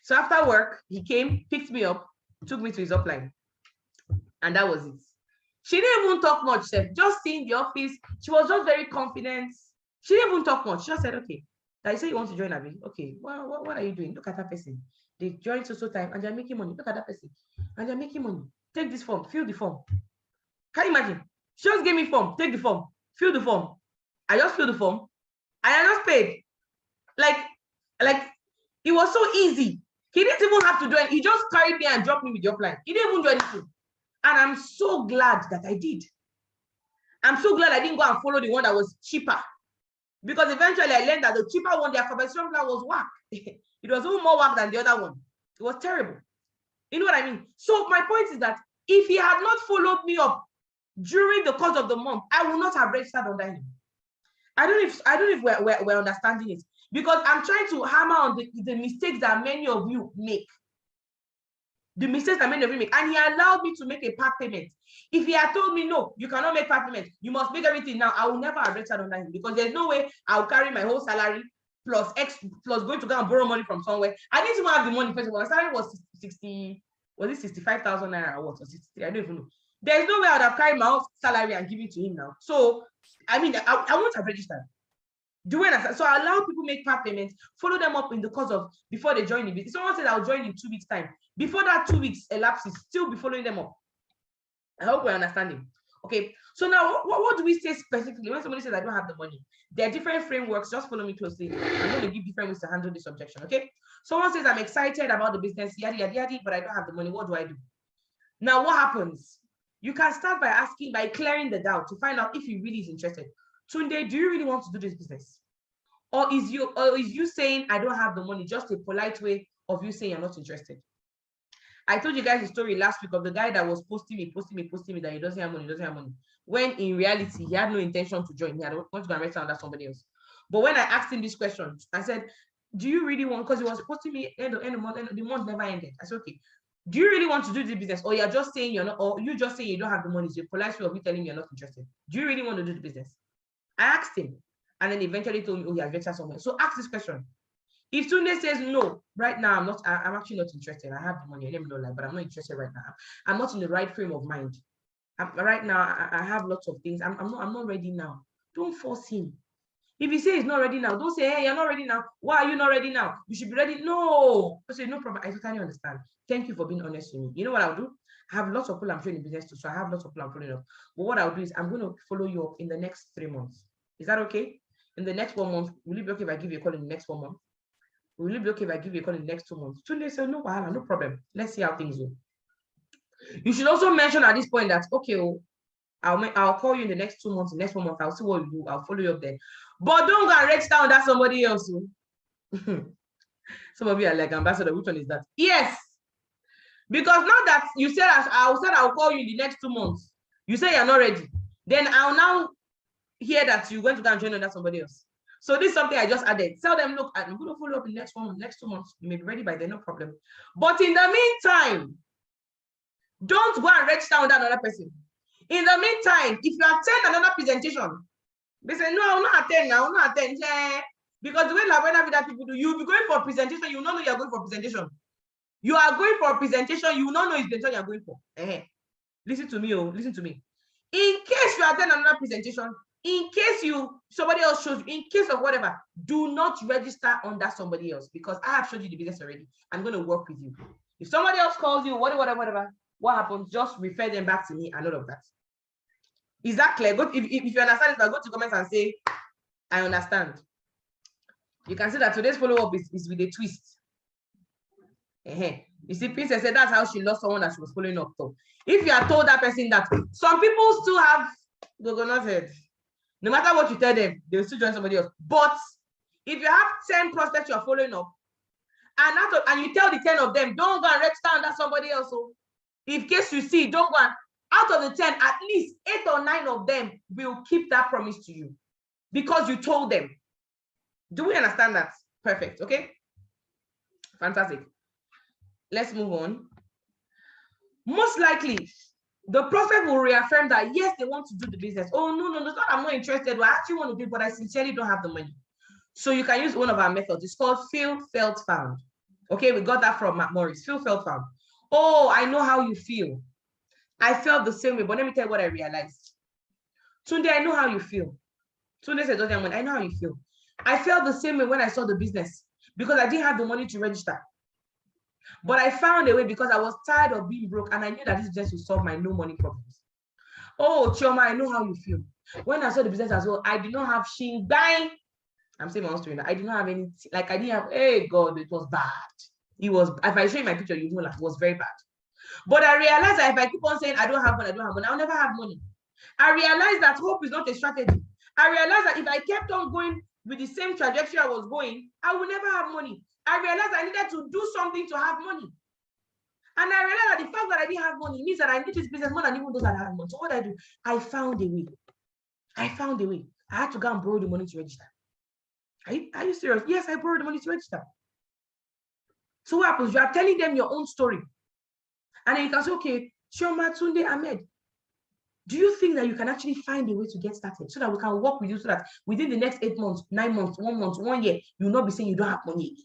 So after work, he came, picked me up, took me to his upline. And that was it. She didn't even talk much, just seeing the office. She was just very confident. She didn't even talk much. She just said, okay, that you say you want to join Abi. Okay, well, what are you doing? Look at that person. They joined so time and they're making money. Look at that person. And they're making money. Take this form, fill the form. Can you imagine? She just gave me form, take the form, fill the form. I just filled the form and I just paid. Like it was so easy. He didn't even have to do it. He just carried me and dropped me with your plan. He didn't even do anything. And I'm so glad that I did. I'm so glad I didn't go and follow the one that was cheaper. Because eventually I learned that the cheaper one, their compensation plan was whack. It was even more whack than the other one. It was terrible. You know what I mean? So my point is that if he had not followed me up during the course of the month, I would not have registered under him. I don't know if we're understanding it, because I'm trying to hammer on the mistakes that many of you make. The mistakes that many of you make. And he allowed me to make a part payment. If he had told me, no, you cannot make part payment, you must make everything now, I will never have registered under him, because there's no way I'll carry my whole salary plus going to go and borrow money from somewhere. I didn't even have the money first of all. My salary was 65,000 naira or what, or 63, I don't even know. There's no way I would have carried my own salary and give it to him now. So I mean, I won't have registered. Do you understand? So I allow people make part payments, follow them up in the course of before they join the business. Someone said I'll join in 2 weeks' time. Before that 2 weeks elapses, still be following them up. I hope we're understanding. Okay. So now what do we say specifically when somebody says I don't have the money? There are different frameworks. Just follow me closely. I'm going to give different ways to handle this objection. Okay. Someone says I'm excited about the business, yada yada yada, but I don't have the money. What do I do? Now what happens? You can start by clearing the doubt to find out if he really is interested. Tunde, do you really want to do this business? Or is you saying I don't have the money just a polite way of you saying you're not interested? I told you guys the story last week of the guy that was posting me that he doesn't have money, when in reality he had no intention to join. He had wanted to go and register under somebody else. But when I asked him this question, I said, do you really want, because he was posting me end of month, the month never ended. I said, okay, do you really want to do the business, or you're just saying you're not, or you just saying you don't have the money? It's a polite way of me telling me you're not interested. Do you really want to do the business? I asked him, and then eventually told me, oh, he has registered somewhere. So ask this question. If Tunde says no, right now I'm actually not interested. I have the money, let me know, but I'm not interested right now. I'm not in the right frame of mind. Right now, I have lots of things. I'm not ready now. Don't force him. If he says he's not ready now, don't say, hey, you're not ready now. Why are you not ready now? You should be ready. No. I say, no problem. I totally understand. Thank you for being honest with me. You know what I'll do? I have lots of people I'm showing business to, so I have lots of people I'm following up. But what I'll do is I'm going to follow you up in the next 3 months. Is that okay? In the next 1 month, will it be okay if I give you a call in the next 1 month? Will it be okay if I give you a call in the next 2 months? Tunde said, no, no problem. Let's see how things go. You should also mention at this point that, okay, I'll call you in the next 2 months, the next 1 month, I'll see what you do, I'll follow you up there. But don't go and register under somebody else. Some of you are like, ambassador, which one is that? Yes. Because now that you said I'll call you in the next 2 months, you say you're not ready. Then I'll now hear that you're going to go and join under somebody else. So this is something I just added. Tell them, look, I'm going to follow up in the next 1 month, next 2 months. You may be ready by then, no problem. But in the meantime, don't go and register under another person. In the meantime, if you attend another presentation, they say, no, I will not attend now, I will not attend. Yeah. Because the way that people do, you'll be going for a presentation, you will not know you're going for a presentation. You are going for a presentation, you will not know it's the presentation you're going for. Listen to me, listen to me. In case you attend another presentation, in case somebody else shows you, in case of whatever, do not register under somebody else, because I have showed you the business already. I'm going to work with you. If somebody else calls you, whatever, what happens? Just refer them back to me and all of that. Is that clear? Go, if you understand it, go to comments and say, I understand. You can see that today's follow-up is with a twist. You see, Princess said that's how she lost someone that she was following up to. If you are told that person that, some people still have head. No matter what you tell them, they'll still join somebody else. But if you have 10 prospects you're following up, and you tell the 10 of them, don't go and register under somebody else. So in case you see, don't go and, out of the 10, at least 8 or 9 of them will keep that promise to you because you told them. Do we understand that? Perfect. Okay. Fantastic. Let's move on. Most likely, the prospect will reaffirm that yes, they want to do the business. Oh, no, it's not, I'm not interested. Well, I actually want to do it, but I sincerely don't have the money. So you can use one of our methods. It's called feel, felt, found. Okay, we got that from Matt Morris. Feel, felt, found. Oh, I know how you feel. I felt the same way, but let me tell you what I realized. Tunde, I know how you feel. Tunde said, I know how you feel. I felt the same way when I saw the business because I didn't have the money to register. But I found a way because I was tired of being broke and I knew that this business would solve my no money problems. Oh, Chioma, I know how you feel. When I saw the business as well, I did not have shingbai. I'm saying my own story now. I did not have any, like I didn't have, hey God, it was bad. It was, if I show you my picture, you know, like it was very bad. But I realized that if I keep on saying I don't have money, I'll never have money. I realized that hope is not a strategy. I realized that if I kept on going with the same trajectory I was going, I would never have money. I realized I needed to do something to have money. And I realized that the fact that I didn't have money means that I need this business more than even those that have money. So what I do, I found a way. I had to go and borrow the money to register. Are you serious? Yes, I borrowed the money to register. So what happens? You are telling them your own story. And then you can say, okay, Chioma, Tunde, Ahmed, do you think that you can actually find a way to get started so that we can work with you so that within the next 8 months, 9 months, 1 month, 1 year, you'll not be saying you don't have money?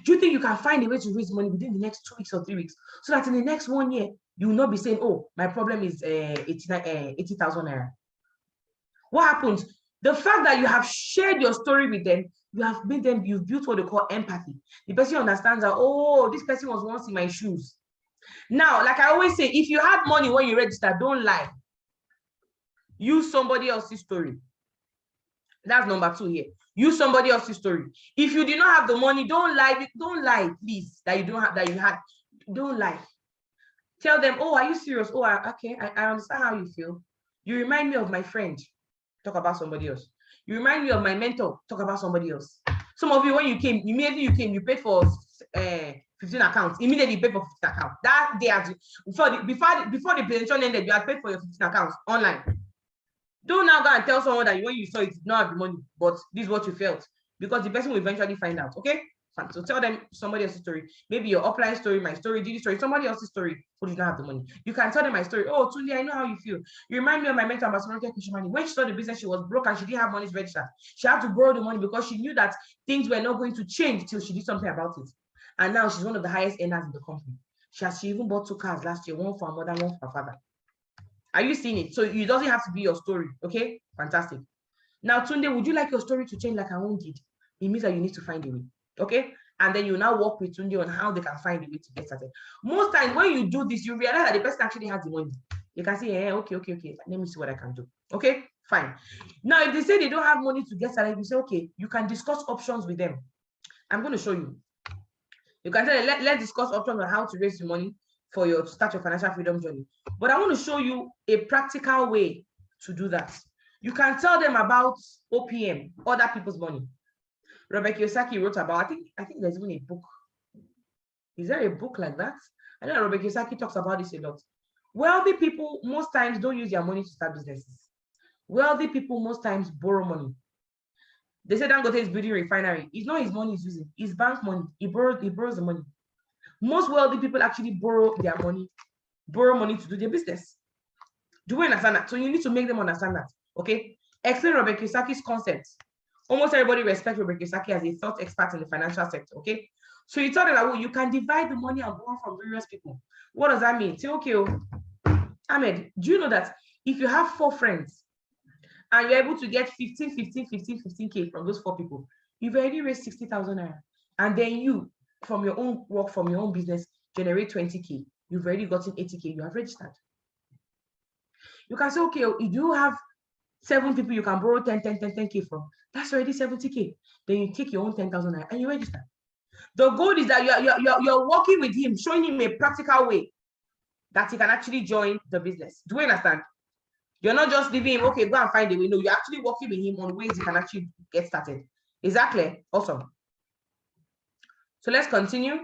Do you think you can find a way to raise money within the next 2 weeks or 3 weeks so that in the next 1 year, you will not be saying, oh, my problem is 80,000 naira? What happens? The fact that you have shared your story with them, you've built what they call empathy. The person understands that, oh, this person was once in my shoes. Now, like I always say, if you had money when you register, don't lie. Use somebody else's story. That's number 2 here. Use somebody else's story. If you do not have the money, don't lie. Don't lie, please, that you don't have, that you had. Don't lie. Tell them, oh, are you serious? Oh, okay, I understand how you feel. You remind me of my friend. Talk about somebody else. You remind me of my mentor. Talk about somebody else. Some of you, when you came, immediately you came, you paid for 15 accounts. Immediately you paid for 15 accounts. That day, before the presentation ended, you had paid for your 15 accounts online. Don't now go and tell someone that when you saw it, you did not have the money, but this is what you felt, because the person will eventually find out. Okay, fine. So tell them somebody else's story, maybe your upline story, my story, Didi story, somebody else's story who did not have the money. You can tell them my story. Oh, Tunde, I know how you feel. You remind me of my mentor, Ambassador Kushimani. When she started the business, she was broke and she didn't have money registered. She had to borrow the money because she knew that things were not going to change till she did something about it. And now she's one of the highest earners in the company. She even bought 2 cars last year, one for her mother, one for her father. Are you seeing it? So it doesn't have to be your story. Okay, fantastic. Now, Tunde, would you like your story to change like her own did? It means that you need to find a way. Okay, and then you now work with Tunde on how they can find a way to get started. Most times when you do this, you realize that the person actually has the money. You can say, hey, okay, let me see what I can do. Okay, fine. Now, if they say they don't have money to get started, you say, okay, you can discuss options with them. I'm going to show you. You can tell them, let's discuss options on how to raise the money for to start your financial freedom journey. But I want to show you a practical way to do that. You can tell them about OPM, other people's money. Robert Kiyosaki wrote about, I think there's even a book. Is there a book like that? I know Robert Kiyosaki talks about this a lot. Wealthy people most times don't use their money to start businesses. Wealthy people most times borrow money. They say Dangote is building a refinery. It's not his money he's using, it's bank money. He borrows the money. Most wealthy people actually borrow money to do their business. Do we understand that? So you need to make them understand that. Okay? Explain Robert Kiyosaki's concepts. Almost everybody respects Robert Kiyosaki as a thought expert in the financial sector. Okay? So you tell them that, well, you can divide the money and borrow from various people. What does that mean? Say, okay, Ahmed, do you know that if you have 4 friends and you're able to get 15K from those 4 people, you've already raised 60,000 naira. And then you, from your own work, from your own business, generate 20K. You've already gotten 80K. You have registered. You can say, okay, if you have 7 people you can borrow 10K from, that's already 70K. Then you take your own 10,000 naira and you register. The goal is that you're working with him, showing him a practical way that he can actually join the business. Do you understand? You're not just leaving him, okay, go and find a way. No, you're actually working with him on ways he can actually get started. Is that clear? Awesome. So let's continue.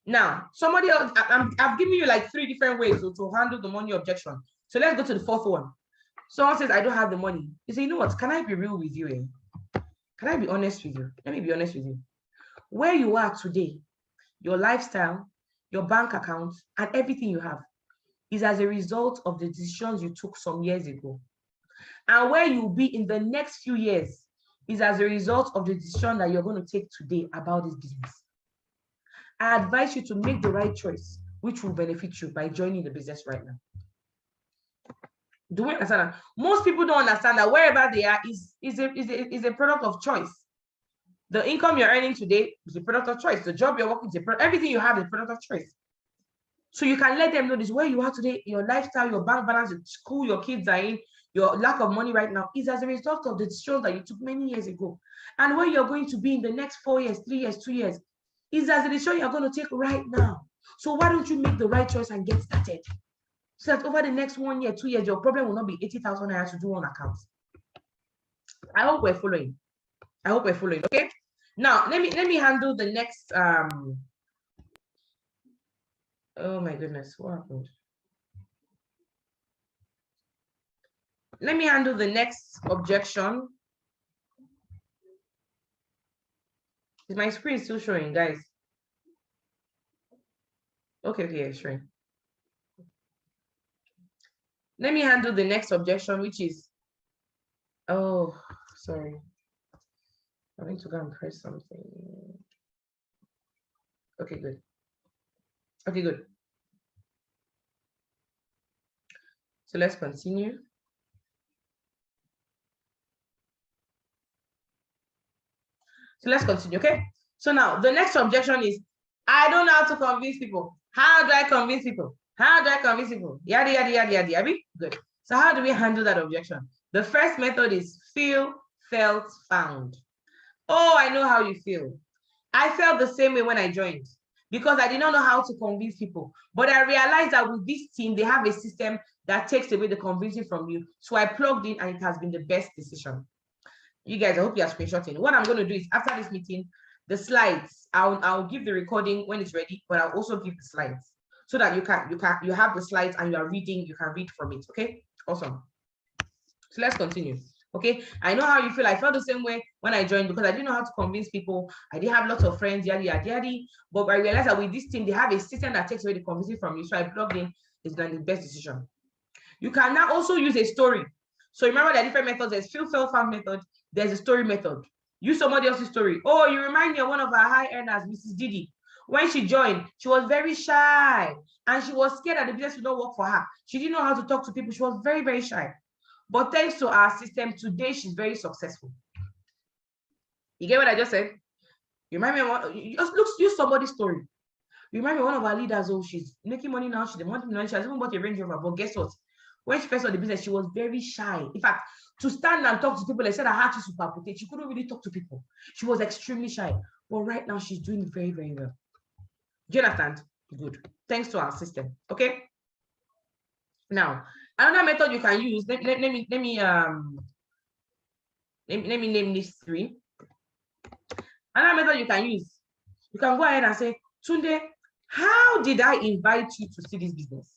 Now, somebody else, I've given you like 3 different ways to handle the money objection. So let's go to the 4th one. Someone says, I don't have the money. You say, you know what? Can I be real with you? Can I be honest with you? Let me be honest with you. Where you are today, your lifestyle, your bank account, and everything you have is as a result of the decisions you took some years ago. And where you'll be in the next few years is as a result of the decision that you're going to take today about this business. I advise you to make the right choice, which will benefit you by joining the business right now. Do we understand that? Most people don't understand that wherever they are is a product of choice. The income you're earning today is a product of choice. The job you're working is everything you have is a product of choice. So you can let them know this, where you are today, your lifestyle, your bank balance, your school, your kids are in, your lack of money right now is as a result of the decisions that you took many years ago. And where you're going to be in the next 4 years, 3 years, 2 years is as a decision you're going to take right now. So why don't you make the right choice and get started? So that over the next 1 year, 2 years, your problem will not be 80,000 naira to do 1 account. I hope we're following. Okay. Now let me handle the next oh my goodness, what happened? Let me handle the next objection. Is my screen still showing, guys? Okay, sure. Let me handle the next objection, which is, oh, sorry. I need to go and press something. Okay, good. So let's continue. Okay? So now the next objection is, I don't know how to convince people. How do I convince people? Yada, yada, yada, yada. Good. So how do we handle that objection? The first method is feel, felt, found. Oh, I know how you feel. I felt the same way when I joined. because I did not know how to convince people. But I realized that with this team, they have a system that takes away the convincing from you. So I plugged in and it has been the best decision. You guys, I hope you are screenshotting. What I'm going to do is after this meeting, the slides, I'll give the recording when it's ready, but I'll also give the slides so that you have the slides and you are reading, you can read from it. Okay, awesome. So let's continue. Okay, I know how you feel. I felt the same way when I joined because I didn't know how to convince people. I didn't have lots of friends, yada. But I realized that with this team, they have a system that takes away the convincing from you. So I plugged in. It's done the best decision. You can now also use a story. So remember there are different methods. There's fill, fail, found method. There's a story method. Use somebody else's story. Oh, you remind me of one of our high earners, Mrs. Didi. When she joined, she was very shy and she was scared that the business would not work for her. She didn't know how to talk to people. She was very, very shy. But thanks to our system, today she's very successful. You get what I just said? You remind me of one, use somebody's story. You remind me of one of our leaders, oh, she's making money now, she didn't money, she has even bought a Range Rover, but guess what? When she first saw the business, she was very shy. In fact, to stand and talk to people, they said I had to superpotate. She couldn't really talk to people. She was extremely shy. But right now, she's doing very, very well. Do you understand? Good. Thanks to our system. Okay. Now, another method you can use. Let me name these three. Another method you can use. You can go ahead and say, Tunde, how did I invite you to see this business?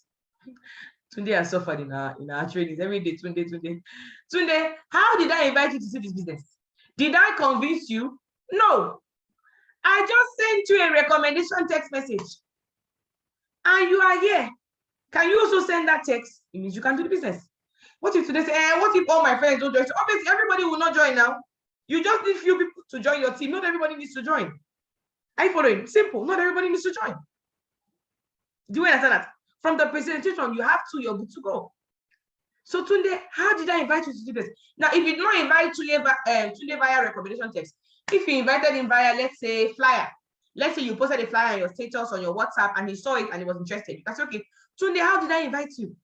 Tunde has suffered in our trainings every day. Tunde, how did I invite you to see this business? Did I convince you? No. I just sent you a recommendation text message. And you are here. Can you also send that text? It means you can do the business. What if today say, what if all my friends don't join? So obviously, everybody will not join now. You just need few people to join your team. Not everybody needs to join. Are you following? Simple. Not everybody needs to join. Do you understand that? From the presentation, you have to, you're good to go. So Tunde, how did I invite you to do this? Now, if you do not invite Tunde via recommendation text, if you invited him via, let's say, flyer, let's say you posted a flyer on your status on your WhatsApp and he saw it and he was interested, you can say, okay, Tunde, how did I invite you?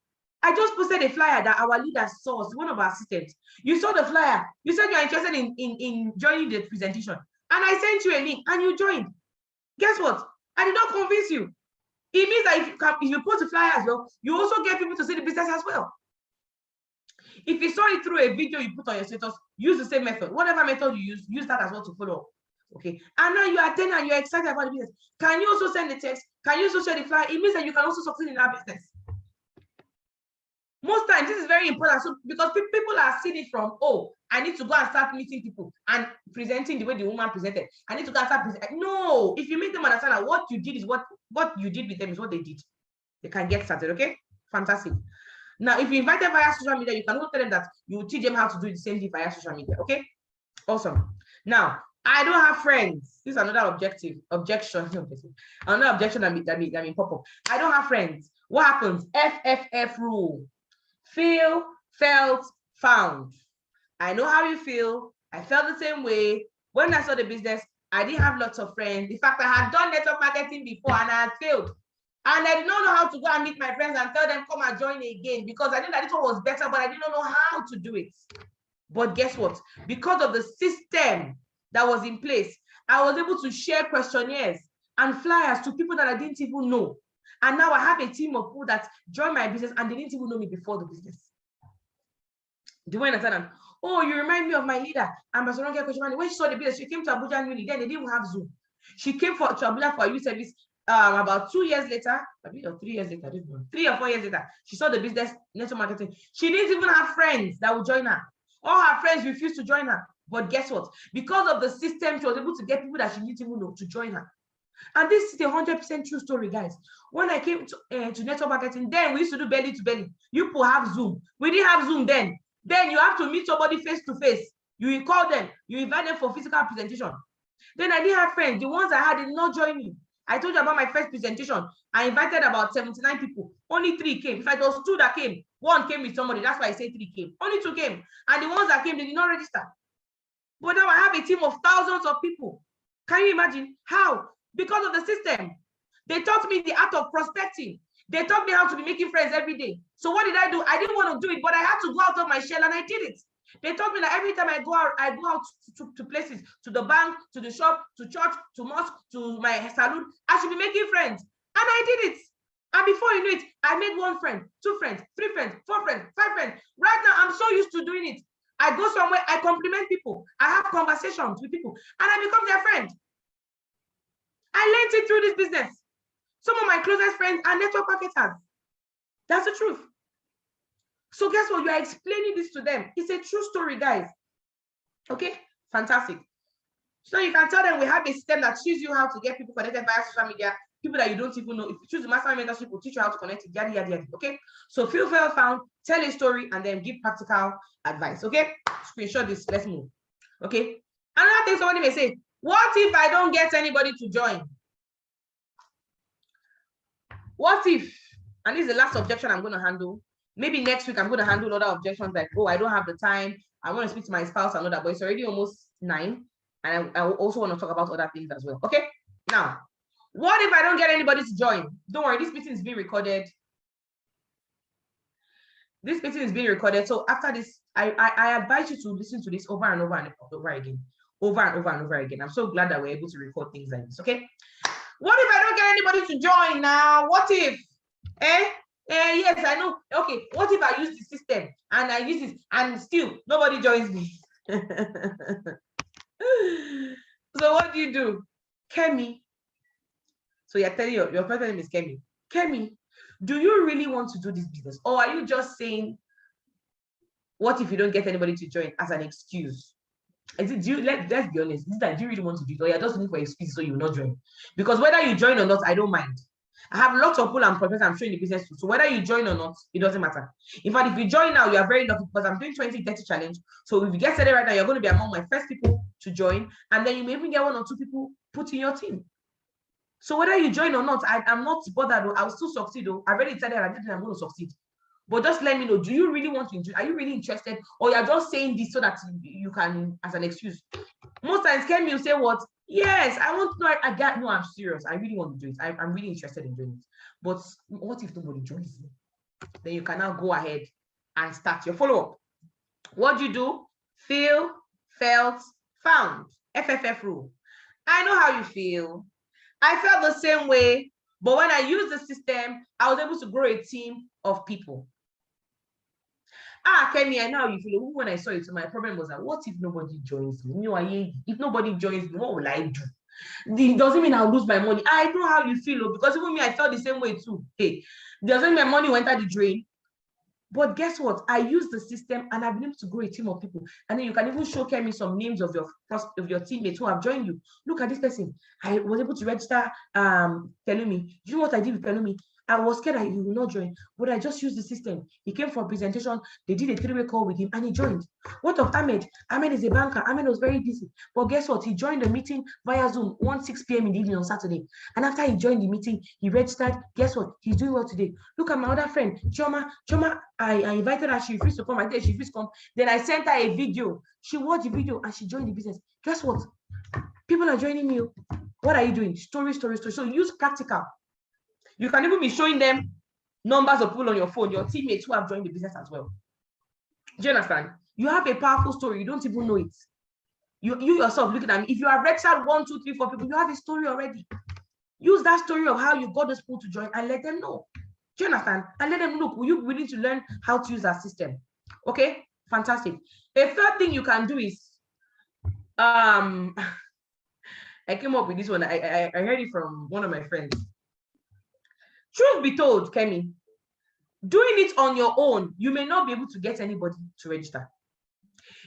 I just posted a flyer that our leader saw, one of our assistants. You saw the flyer. You said you're interested in joining the presentation. And I sent you a link and you joined. Guess what? I did not convince you. It means that if you post a flyer as well, you also get people to see the business as well. If you saw it through a video you put on your status, use the same method. Whatever method you use that as well to follow up. Okay. And now you are 10 and you're excited about the business. Can you also send the text? Can you also share the flyer? It means that you can also succeed in our business. Most times, this is very important. So because people are seeing it from, oh, I need to go and start meeting people and presenting the way the woman presented. I need to go and start presenting. No, if you make them understand that what you did is what you did with them is what they did. They can get started, okay? Fantastic. Now, if you invite them via social media, you can also tell them that you will teach them how to do the same thing via social media, okay? Awesome. Now, I don't have friends. This is another objection. Another objection that may pop up. I don't have friends. What happens? FFF rule. Feel, felt, found. I know how you feel. I felt the same way. When I saw the business, I didn't have lots of friends. In fact, I had done network marketing before and I had failed. And I did not know how to go and meet my friends and tell them, come and join again, because I knew that this one was better, but I did not know how to do it. But guess what? Because of the system that was in place, I was able to share questionnaires and flyers to people that I didn't even know. And now I have a team of people that joined my business and they didn't even know me before the business. Do you understand? Oh, you remind me of my leader, Ambassador Kochimani. When she saw the business, she came to Abuja newly. Then they didn't have Zoom. She came to Abuja for a youth service about 2 years later, or 3 years later, 3 or 4 years later. She saw the business network marketing. She didn't even have friends that would join her. All her friends refused to join her. But guess what? Because of the system, she was able to get people that she didn't even know to join her. And this is a 100% true story, guys. When I came to network marketing, then we used to do belly to belly. You people have Zoom. We didn't have Zoom then. Then you have to meet somebody face to face. You call them. You invite them for physical presentation. Then I didn't have friends. The ones I had did not join me. I told you about my first presentation. I invited about 79 people. Only 3 came. In fact, it was 2 that came. 1 came with somebody. That's why I say 3 came. Only 2 came. And the ones that came, they did not register. But now I have a team of thousands of people. Can you imagine how? Because of the system. They taught me the art of prospecting. They taught me how to be making friends every day. So what did I do? I didn't want to do it, but I had to go out of my shell and I did it. They told me that every time I go out to places, to the bank, to the shop, to church, to mosque, to my salon, I should be making friends. And I did it. And before you know it, I made 1 friend, 2 friends, 3 friends, 4 friends, 5 friends. Right now, I'm so used to doing it. I go somewhere, I compliment people, I have conversations with people, and I become their friend. I learned it through this business. Some of my closest friends are network marketers. That's the truth. So guess what? You are explaining this to them. It's a true story, guys. Okay, fantastic. So you can tell them we have a system that teaches you how to get people connected via social media, people that you don't even know. If you choose the mastermind mentorship, will teach you how to connect, yada, yada, yada. Okay, so feel well found, tell a story, and then give practical advice. Okay, screenshot this, let's move. Okay, another thing somebody may say, what if I don't get anybody to join? What if, and this is the last objection I'm going to handle. Maybe next week I'm going to handle other objections like, oh, I don't have the time, I want to speak to my spouse and all that, but it's already almost 9. And I also want to talk about other things as well. Okay, now, what if I don't get anybody to join? Don't worry, this meeting is being recorded. This meeting is being recorded. So after this, I advise you to listen to this over and over and over again. Over and over and over again. I'm so glad that we're able to record things like this. Okay, what if I don't get anybody to join now? What if? Yes, I know. Okay, what if I use the system and I use it and still nobody joins me? So what do you do? Kemi. So you're telling your first name is Kemi. Kemi, do you really want to do this business? Or are you just saying, what if you don't get anybody to join as an excuse? Is it, let's be honest, is that do you really want to do it? Or you're just looking for excuses so you will not join? Because whether you join or not, I don't mind. I have lots of people and professors I'm showing the business to. So whether you join or not, it doesn't matter. In fact, if you join now, you are very lucky because I'm doing 20-30 challenge. So if you get started right now, you're going to be among my first people to join. And then you may even get 1 or 2 people put in your team. So whether you join or not, I'm not bothered. I'll still succeed. I already decided I'm going to succeed. But just let me know, do you really want to enjoy? Are you really interested? Or you're just saying this so that you can, as an excuse? Most times, Kemi will say what? Yes, I want to know. No, I'm serious. I really want to do it. I'm really interested in doing it. But what if nobody joins me? Then you can now go ahead and start your follow-up. What do you do? Feel, felt, found. FFF rule. I know how you feel. I felt the same way. But when I used the system, I was able to grow a team of people. Kemi, I know how you feel. When I saw it, my problem was that what if nobody joins me? If nobody joins me, what will I do? It doesn't mean I'll lose my money. I know how you feel, because even me, I felt the same way too. Hey, doesn't mean my money went out the drain. But guess what? I used the system and I've been able to grow a team of people. And then you can even show Kemi some names of your teammates who have joined you. Look at this person. I was able to register Pelumi. Do you know what I did with Pelumi? I was scared that he will not join, but I just used the system. He came for a presentation. They did a 3-way call with him and he joined. What of Ahmed? Ahmed is a banker. Ahmed was very busy. But guess what? He joined the meeting via Zoom 6 p.m. in the evening on Saturday. And after he joined the meeting, he registered. Guess what? He's doing well today. Look at my other friend, Choma. I invited her. She refused to come. I said she refused to come. Then I sent her a video. She watched the video and she joined the business. Guess what? People are joining me. What are you doing? Story. So use practical. You can even be showing them numbers of people on your phone, your teammates who have joined the business as well. Do you understand? You have a powerful story. You don't even know it. You yourself looking at me. If you have registered 1, 2, 3, 4 people, you have a story already. Use that story of how you got those people to join and let them know. Do you understand? And let them look. Will you be willing to learn how to use that system? Okay, fantastic. A third thing you can do is, I came up with this one. I heard it from one of my friends. Truth be told, Kemi, doing it on your own, you may not be able to get anybody to register.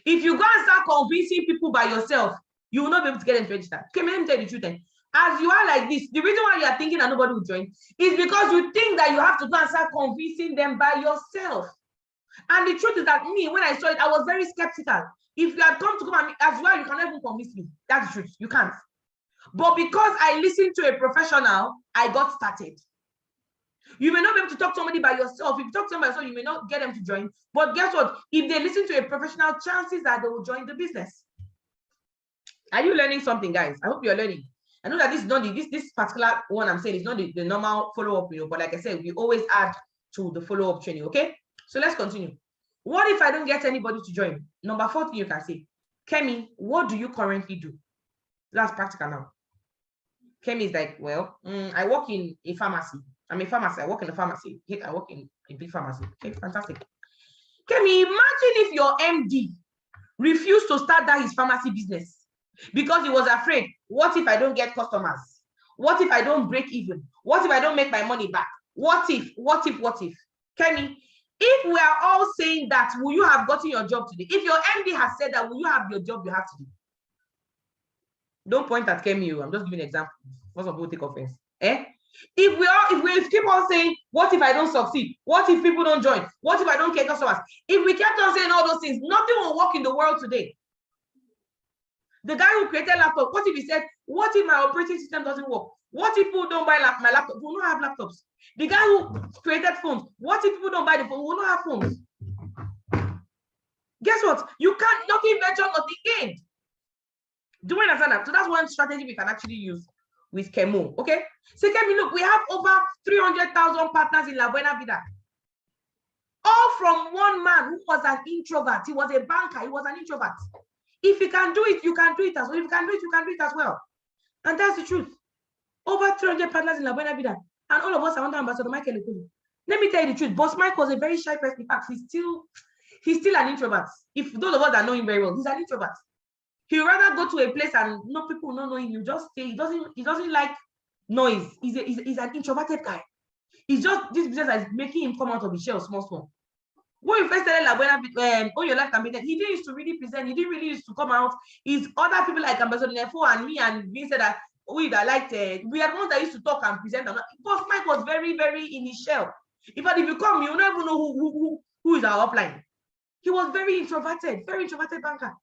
If you go and start convincing people by yourself, you will not be able to get them to register. Kemi, let me tell you the truth. As you are like this, the reason why you are thinking that nobody will join is because you think that you have to go and start convincing them by yourself. And the truth is that me, when I saw it, I was very skeptical. If you had come at me as well, you cannot even convince me. That's the truth. You can't. But because I listened to a professional, I got started. You may not be able to talk to somebody by yourself. If you talk to somebody by yourself, you may not get them to join. But guess what? If they listen to a professional, chances that they will join the business. Are you learning something, guys? I hope you're learning. I know that this is not this particular one I'm saying is not the normal follow-up, but like I said, we always add to the follow-up training. Okay, so let's continue. What if I don't get anybody to join? Number 4 thing you can say, Kemi, what do you currently do? That's practical now. Kemi is like, well, I work in a pharmacy. I'm a pharmacy. I work in a pharmacy. I work in a big pharmacy. Okay, fantastic. Kemi, imagine if your MD refused to start that his pharmacy business because he was afraid. What if I don't get customers? What if I don't break even? What if I don't make my money back? What if? Kemi, if we are all saying that, will you have gotten your job today? If your MD has said that, will you have your job you have today? Don't point at Kemi. I'm just giving an example. Most people take offense. If we keep on saying, what if I don't succeed? What if people don't join? What if I don't get customers? If we kept on saying all those things, nothing will work in the world today. The guy who created laptop, what if he said, what if my operating system doesn't work? What if people don't buy my laptop? We will not have laptops. The guy who created phones, what if people don't buy the phone? We will not have phones. Guess what? You can't, nothing venture, nothing gained. Do you understand that? So that's one strategy we can actually use with Kemo. Okay? So Kemi, look, we have over 300,000 partners in La Buena Vida. All from one man who was an introvert. He was a banker. He was an introvert. If you can do it, you can do it as well. If you can do it, you can do it as well. And that's the truth. Over 300 partners in La Buena Vida. And all of us are under Ambassador Michael Ekulu. Let me tell you the truth. Boss Mike was a very shy person. In fact, he's still an introvert. If those of us that know him very well, he's an introvert. He'd rather go to a place and no people don't know him. You just stay. He doesn't like noise. He's an introverted guy. It's just this business that is making him come out of his shell small. When you first started La Buena Vida, Own Your Life Can Be There, he didn't used to really present. He didn't really used to come out. It's other people like Ambassador Nefo and me and Vince said that we are the ones that used to talk and present. Boss Mike was very, very in his shell. In fact, if you come, you never know who is our upline. He was very introverted banker.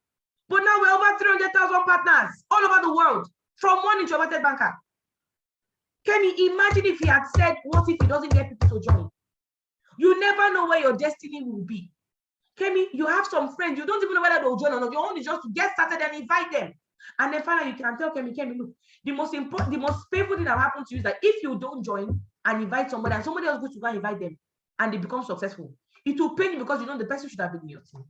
But now we're over 300,000 partners all over the world from one introverted banker. Can you imagine if he had said, what if he doesn't get people to join? You never know where your destiny will be. Kemi, you have some friends, you don't even know whether they'll join or not. Your own is just to get started and invite them. And then finally you can tell Kemi, look, the most painful thing that happens to you is that if you don't join and invite somebody and somebody else goes to go and invite them and they become successful, it will pain you because you know the person should have been in your team.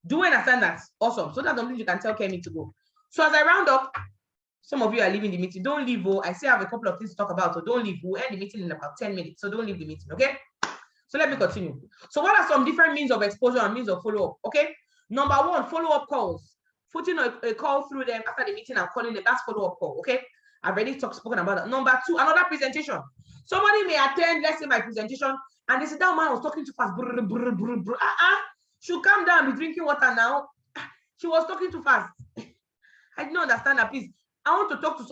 Do you understand that? Awesome. So that's something you can tell Kemi to go. So as I round up, some of you are leaving the meeting. Don't leave. I still have a couple of things to talk about. So don't leave. We'll end the meeting in about 10 minutes. So don't leave the meeting. Okay. So let me continue. So what are some different means of exposure and means of follow-up? Okay. Number 1, follow-up calls. Putting a call through them after the meeting and calling them. That's follow-up call. Okay. I've already spoken about that. Number 2, another presentation. Somebody may attend, let's say, my presentation, and they say, that man was talking too fast. She'll calm down and be drinking water now. She was talking too fast. I didn't understand that, please. I want to talk to,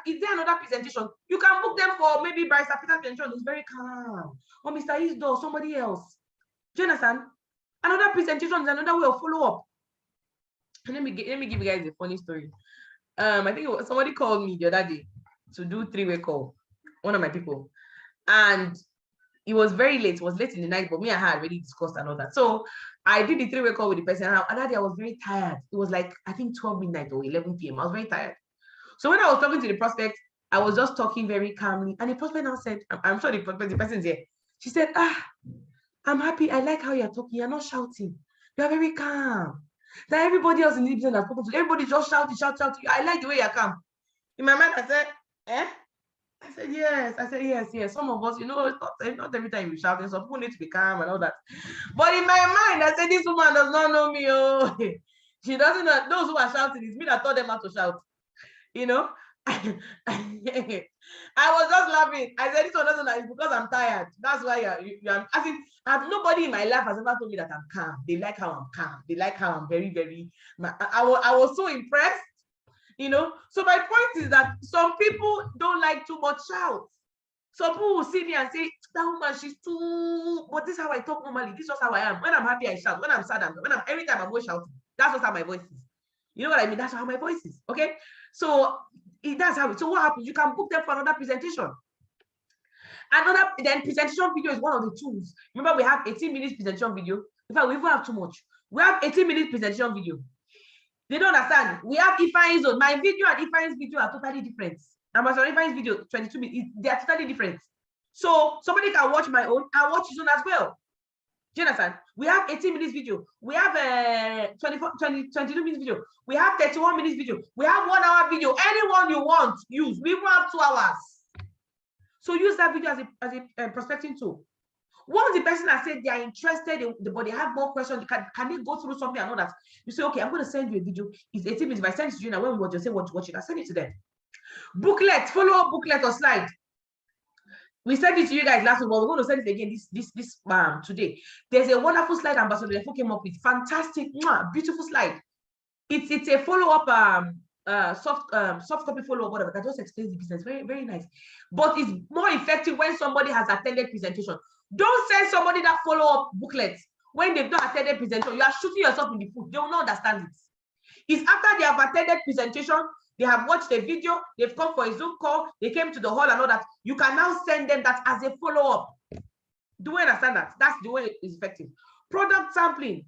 is there another presentation? You can book them for maybe Bryce Peter's presentation. It's very calm. Or Mr. Isdo, somebody else. Do you understand? Another presentation is another way of follow-up. Let me give you guys a funny story. I think somebody called me the other day to do 3-way call. One of my people. And it was very late. It was late in the night, but me and her had already discussed and all that. So I did the 3-way call with the person. And that day I was very tired. It was like, I think 12 midnight or 11 p.m. I was very tired. So when I was talking to the prospect, I was just talking very calmly. And the prospect now said, I'm sure the person's here. She said, I'm happy. I like how you're talking. You're not shouting. You're very calm. That everybody else in the business has spoken to, everybody just shouting. I like the way you're calm. In my mind, I said, I said, yes. Some of us, not every time you're shouting. Some people need to be calm and all that. But in my mind, I said, this woman does not know me. Oh, she doesn't know. Those who are shouting, it's me that taught them how to shout. I was just laughing. I said, this one doesn't know. It's because I'm tired. That's why you're I think nobody in my life has ever told me that I'm calm. They like how I'm calm. They like how I'm very, very. I was so impressed. So my point is that some people don't like too much shout. Some people will see me and say, that woman, she's too, but this is how I talk normally. This is just how I am. When I'm happy, I shout. When I'm sad, every time I'm always shouting. That's just how my voice is. You know what I mean? That's how my voice is. Okay. So that's how. So what happens? You can book them for another presentation. Then presentation video is one of the tools. Remember, we have 18 minutes presentation video. In fact, we even have too much. We have 18 minutes presentation video. They don't understand. We have Ifeanyi's own. My video and Ifeanyi's video are totally different. Ambassador Ifeanyi's video, 22 minutes, they are totally different. So somebody can watch my own and watch his own as well. Do you understand? We have 18 minutes video. We have a 22 minutes video. We have 31 minutes video. We have 1 hour video. Anyone you want, use. We even have 2 hours. So use that video as a prospecting tool. Once the person has said they are interested, but they have more questions, can they go through something and all that? You say, okay, I'm going to send you a video. It's 18 minutes. If I send it to you now, when we watch, you say, watch it. I send it to them. Booklet, follow-up booklet or slide. We sent it to you guys last week, but we're going to send it again today. There's a wonderful slide Ambassador Defo came up with. Fantastic, beautiful slide. It's a follow-up soft copy follow-up, whatever, that just explains the business. Very, very nice. But it's more effective when somebody has attended presentation. Don't send somebody that follow-up booklet when they've not attended presentation. You are shooting yourself in the foot. They will not understand it. It's after they have attended presentation, they have watched the video, they've come for a Zoom call, they came to the hall and all that. You can now send them that as a follow-up. Do you understand that? That's the way it's effective. Product sampling.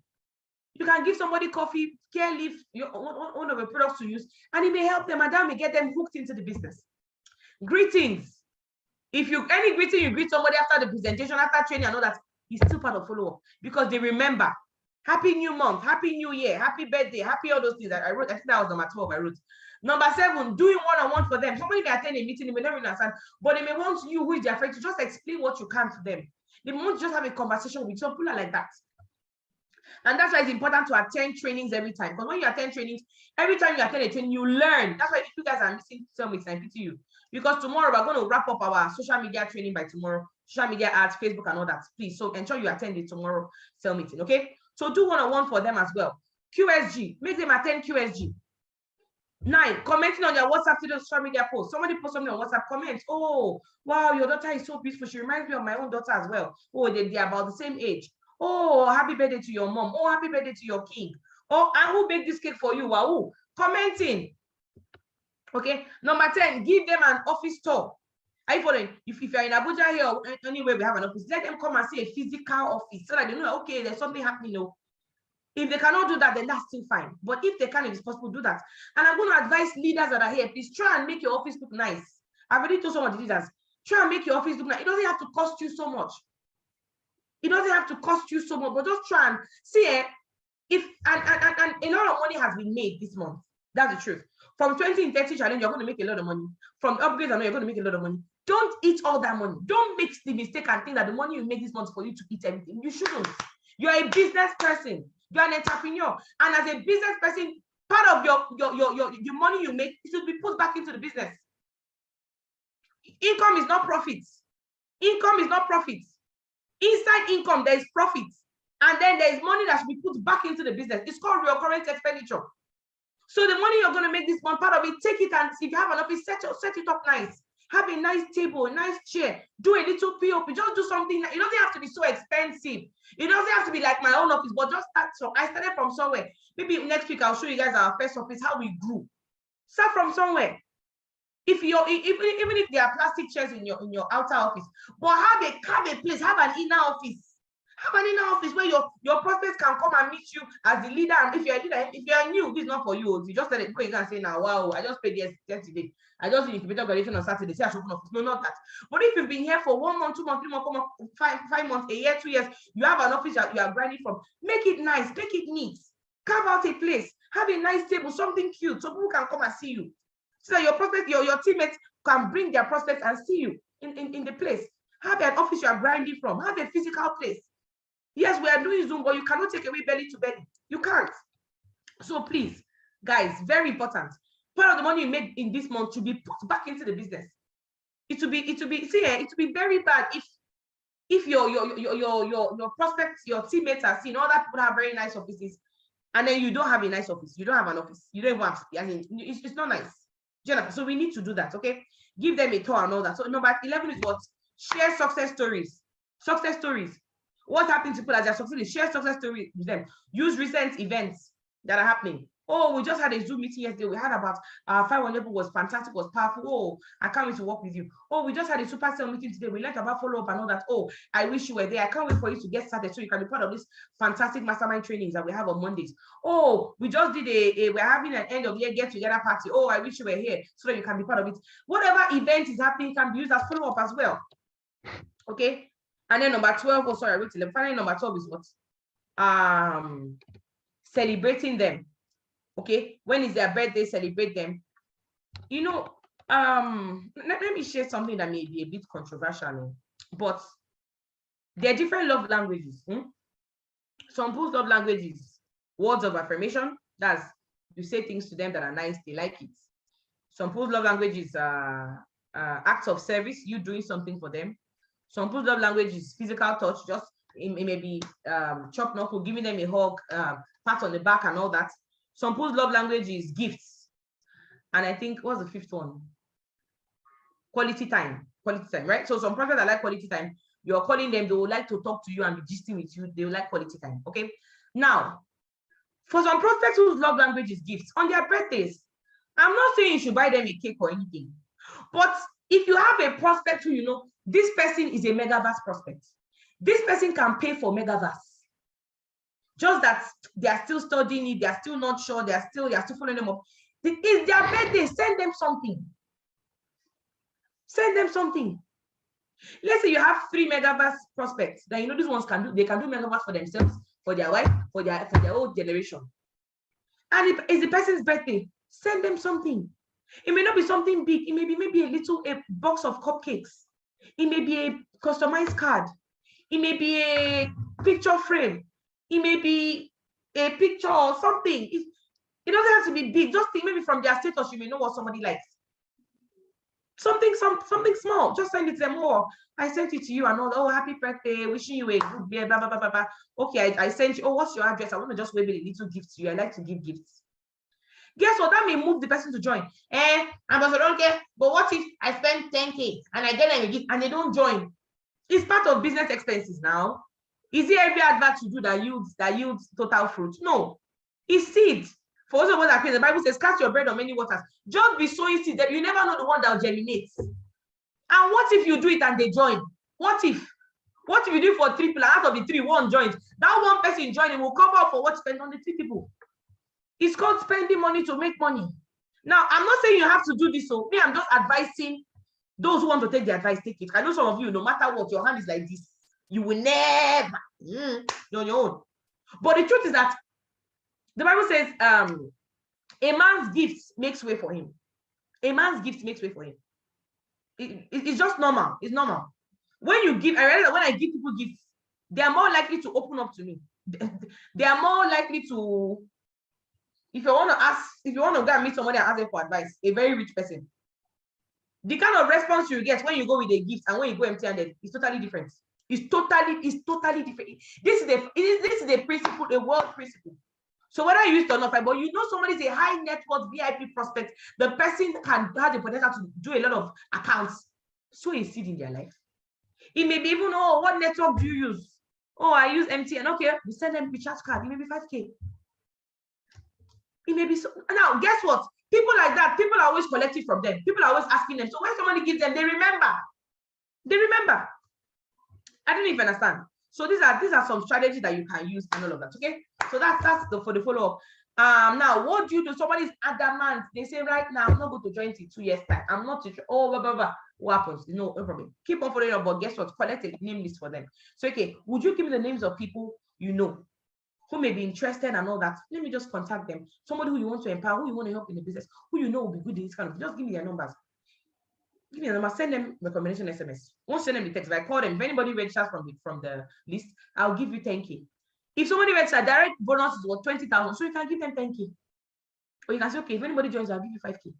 You can give somebody coffee, care leaf, one of your products to use, and it may help them, and that may get them hooked into the business. Greetings. If any greeting you greet somebody after the presentation, after training and all that, it's still part of follow-up because they remember. Happy new month, happy new year, happy birthday, happy all those things that I wrote. I think that was number 12 I wrote. Number 7, doing one-on-one for them. Somebody may attend a meeting, they may not really understand, but they may want you, who is their friend, to just explain what you can to them. They want to just have a conversation with some people like that. And that's why it's important to attend trainings every time. Because when you attend trainings, every time you attend a training, you learn. That's why if you guys are missing summits, I pity you. Because tomorrow we're going to wrap up our social media training by tomorrow. Social media ads, Facebook and all that. Please, so ensure you attend the tomorrow sale meeting, okay? So do one-on-one for them as well. QSG, make them attend QSG. 9, commenting on your WhatsApp to the social media post. Somebody post something on WhatsApp, comment. Oh, wow, your daughter is so beautiful. She reminds me of my own daughter as well. Oh, they're about the same age. Oh, happy birthday to your mom. Oh, happy birthday to your king. Oh, and who baked this cake for you? Wow, commenting. Okay, number 10, give them an office tour. Are you following? If you're in Abuja here or anywhere we have an office, let them come and see a physical office so that they know, okay, there's something happening. No. If they cannot do that, then that's still fine. But if they can, if it's possible, do that. And I'm going to advise leaders that are here, please try and make your office look nice. I've already told some of the leaders, try and make your office look nice. It doesn't have to cost you so much. It doesn't have to cost you so much, but just try and see it. And a lot of money has been made this month. That's the truth. From 20 and 30 challenge, you're going to make a lot of money. From upgrades, I know you're going to make a lot of money. Don't eat all that money. Don't make the mistake and think that the money you make this month is for you to eat everything. You shouldn't. You're a business person. You're an entrepreneur. And as a business person, part of your money you make should be put back into the business. Income is not profits. Income is not profits. Inside income, there is profits. And then there is money that should be put back into the business. It's called recurrent expenditure. So the money you're going to make this month, part of it, take it, and if you have an office, set it up nice. Have a nice table, a nice chair. Do a little POP. Just do something. It doesn't have to be so expensive. It doesn't have to be like my own office, but just start. So I started from somewhere. Maybe next week I'll show you guys our first office, how we grew. Start from somewhere. If you're even if there are plastic chairs in your outer office, but have a place, have an inner office. Have an inner office where your prospects can come and meet you as the leader. And if you're a leader, if you're new, this is not for you. If you just let it go, you can say now, wow, I just paid yesterday. I just did incubator graduation on Saturday. Say I should open office. No, not that. But if you've been here for 1 month, 2 months, 3 months, 4 months, 5 months, a year, 2 years, you have an office that you are grinding from. Make it nice, make it neat. Carve out a place. Have a nice table, something cute, so people can come and see you. So that your prospects, your teammates can bring their prospects and see you in the place. Have an office you are grinding from. Have a physical place. Yes, we are doing Zoom, but you cannot take away belly to belly. You can't. So please, guys, very important. Part of the money you make in this month should be put back into the business. It will be very bad if your prospects, your teammates are seeing all that people have very nice offices, and then you don't have a nice office. You don't have an office. You don't even have. I mean, it's not nice. So we need to do that. Okay, give them a tour and all that. So number 11 is what? Share success stories. Success stories. What happened to people as they're succeeding? Share success stories with them. Use recent events that are happening. Oh, we just had a Zoom meeting yesterday. We had about 500 people, was fantastic, was powerful. Oh, I can't wait to work with you. Oh, we just had a super sale meeting today. We learned about follow-up and all that. Oh, I wish you were there. I can't wait for you to get started so you can be part of this fantastic mastermind trainings that we have on Mondays. Oh, we just did we're having an end of year get-together party. Oh, I wish you were here so that you can be part of it. Whatever event is happening can be used as follow-up as well. Okay. And then number 12, oh sorry, I wrote 11. Finally, number 12 is what? Celebrating them. Okay, when is their birthday, celebrate them. You know, let me share something that may be a bit controversial, but there are different love languages. Some people's love languages, words of affirmation. That's you say things to them that are nice, they like it. Some people's love languages are acts of service, you doing something for them. Some people's love language is physical touch, just it may be chop knuckle, giving them a hug, pat on the back and all that. Some people's love language is gifts. And I think, what's the fifth one? Quality time, right? So some prospects that like quality time, you're calling them, they would like to talk to you and be gisting with you, they will like quality time, okay? Now, for some prospects whose love language is gifts, on their birthdays, I'm not saying you should buy them a cake or anything, but if you have a prospect who you know, this person is a megaverse prospect, this person can pay for megaverse, just that they are still studying it, they are still not sure, you're still following them up. It's their birthday, send them something. Send them something. Let's say you have 3 megaverse prospects that you know these ones can do, they can do megaverse for themselves, for their wife, for their old generation. And if it's the person's birthday, send them something. It may not be something big, it may be maybe a box of cupcakes, it may be a customized card, it may be a picture frame, it may be a picture or something. It doesn't have to be big, just think maybe from their status, you may know what somebody likes. Something small, just send it to them. Oh, I sent it to you and all. Oh, happy birthday, wishing you a good day, blah, blah, blah, blah, blah. Okay, I sent you. Oh, what's your address? I want to just wave a little gift to you. I like to give gifts. Guess what? That may move the person to join. Ambassador, okay, but what if I spend 10K and I get them a gift and they don't join? It's part of business expenses now. Is it every advert you do that yields total fruit? No, it's seed. For those of us that pray, the Bible says, cast your bread on many waters. Just be sowing seeds that you never know the one that will germinate. And what if you do it and they join? What if you do it for 3 people, out of the 3, 1 joins? That one person joining will cover up for what spent on the 3 people. It's called spending money to make money. Now, I'm not saying you have to do this. So me, I'm just advising those who want to take the advice, take it. I know some of you, no matter what, your hand is like this. You will never, you're on your own. But the truth is that the Bible says, a man's gift makes way for him. A man's gift makes way for him. It's just normal. It's normal. When you give, I realize that when I give people gifts, they are more likely to open up to me. They are more likely to, if you want to go and meet somebody and ask them for advice, a very rich person, the kind of response you get when you go with a gift and when you go empty-handed is totally different. It's totally different. This is a principle, a world principle. So whether you use it or not, but you know somebody is a high net worth VIP prospect, the person can have the potential to do a lot of accounts. So a seed in their life. It may be even, oh, what network do you use? Oh, I use MTN. Okay, we send them recharge card. It may be 5K. It may be so. Now, guess what? People like that, people are always collecting from them. People are always asking them. So when somebody gives them, they remember. They remember. I don't even understand. So these are some strategies that you can use and all of that. Okay. So that's for the follow-up. Now what do you do? Somebody's adamant. They say right now, I'm not going to join in 2 years time. I'm not to oh blah, blah, blah. What happens? No problem. Keep on following up, but guess what? Collect a name list for them. So okay, would you give me the names of people you know who may be interested and all that? Let me just contact them. Somebody who you want to empower, who you want to help in the business, who you know will be good in this kind of. Just give me their numbers. Give me a number, send them recommendation SMS. Won't send them the text. If I call them, if anybody registers from the list, I'll give you 10K. If somebody registers, direct bonus is worth 20,000, so you can give them 10K. Or you can say, okay, if anybody joins, I'll give you 5K.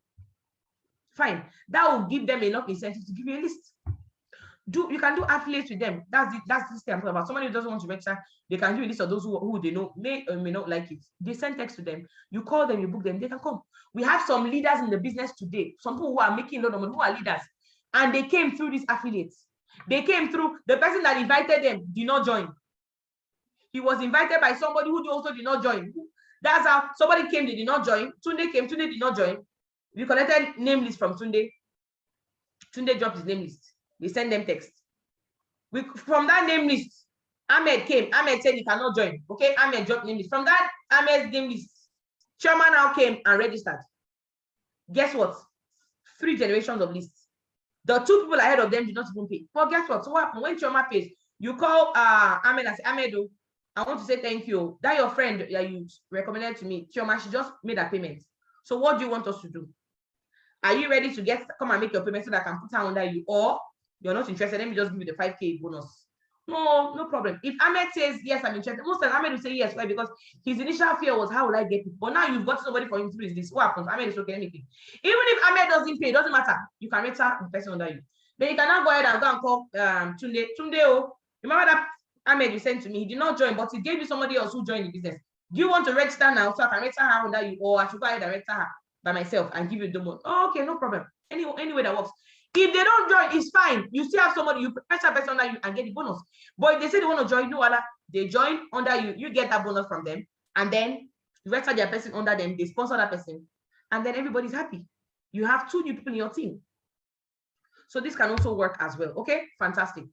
Fine. That will give them enough incentive to give you a list. You can do affiliates with them. That's this thing I'm talking about. Somebody who doesn't want to register, they can give you a list of those who they know may or may not like it. They send text to them. You call them, you book them, they can come. We have some leaders in the business today, some people who are making a lot of money, who are leaders, and they came through these affiliates. They came through, the person that invited them did not join. He was invited by somebody who also did not join. That's how somebody came, they did not join. Tunde came, Tunde did not join. We collected name list from Tunde. Tunde dropped his name list. They send them text. From that name list, Ahmed came. Ahmed said he cannot join. Okay, Ahmed dropped name list. From that Ahmed's name list, Chairman now came and registered. Guess what? 3 generations of lists. The 2 people ahead of them did not even pay. But guess what? So what happened? When Chairman pays, You call Ahmed and say, Ahmedo, I want to say thank you. That your friend that you recommended to me, Chioma, she just made a payment. So what do you want us to do? Are you ready to come and make your payment so that I can put her under you? Or you're not interested, let me just give you the 5K bonus. No problem. If Ahmed says, yes, I'm interested, most times Ahmed will say yes. Why? Because his initial fear was, how will I get it? But now you've got somebody for him to do this. What happens? Ahmed is okay, anything. Even if Ahmed doesn't pay, it doesn't matter. You can register the person under you. Then you can now go ahead and go and call Tunde. Tunde, remember that Ahmed you sent to me? He did not join, but he gave you somebody else who joined the business. Do you want to register now so I can register her under you? Or I should go ahead and register her by myself and give you the money? Oh, okay, no problem. Any way that works. If they don't join, it's fine. You still have somebody, you press a person under you and get the bonus. But if they say they want to join, they join under you, you get that bonus from them. And then you register their person under them, they sponsor that person. And then everybody's happy. You have 2 new people in your team. So this can also work as well. Okay, fantastic.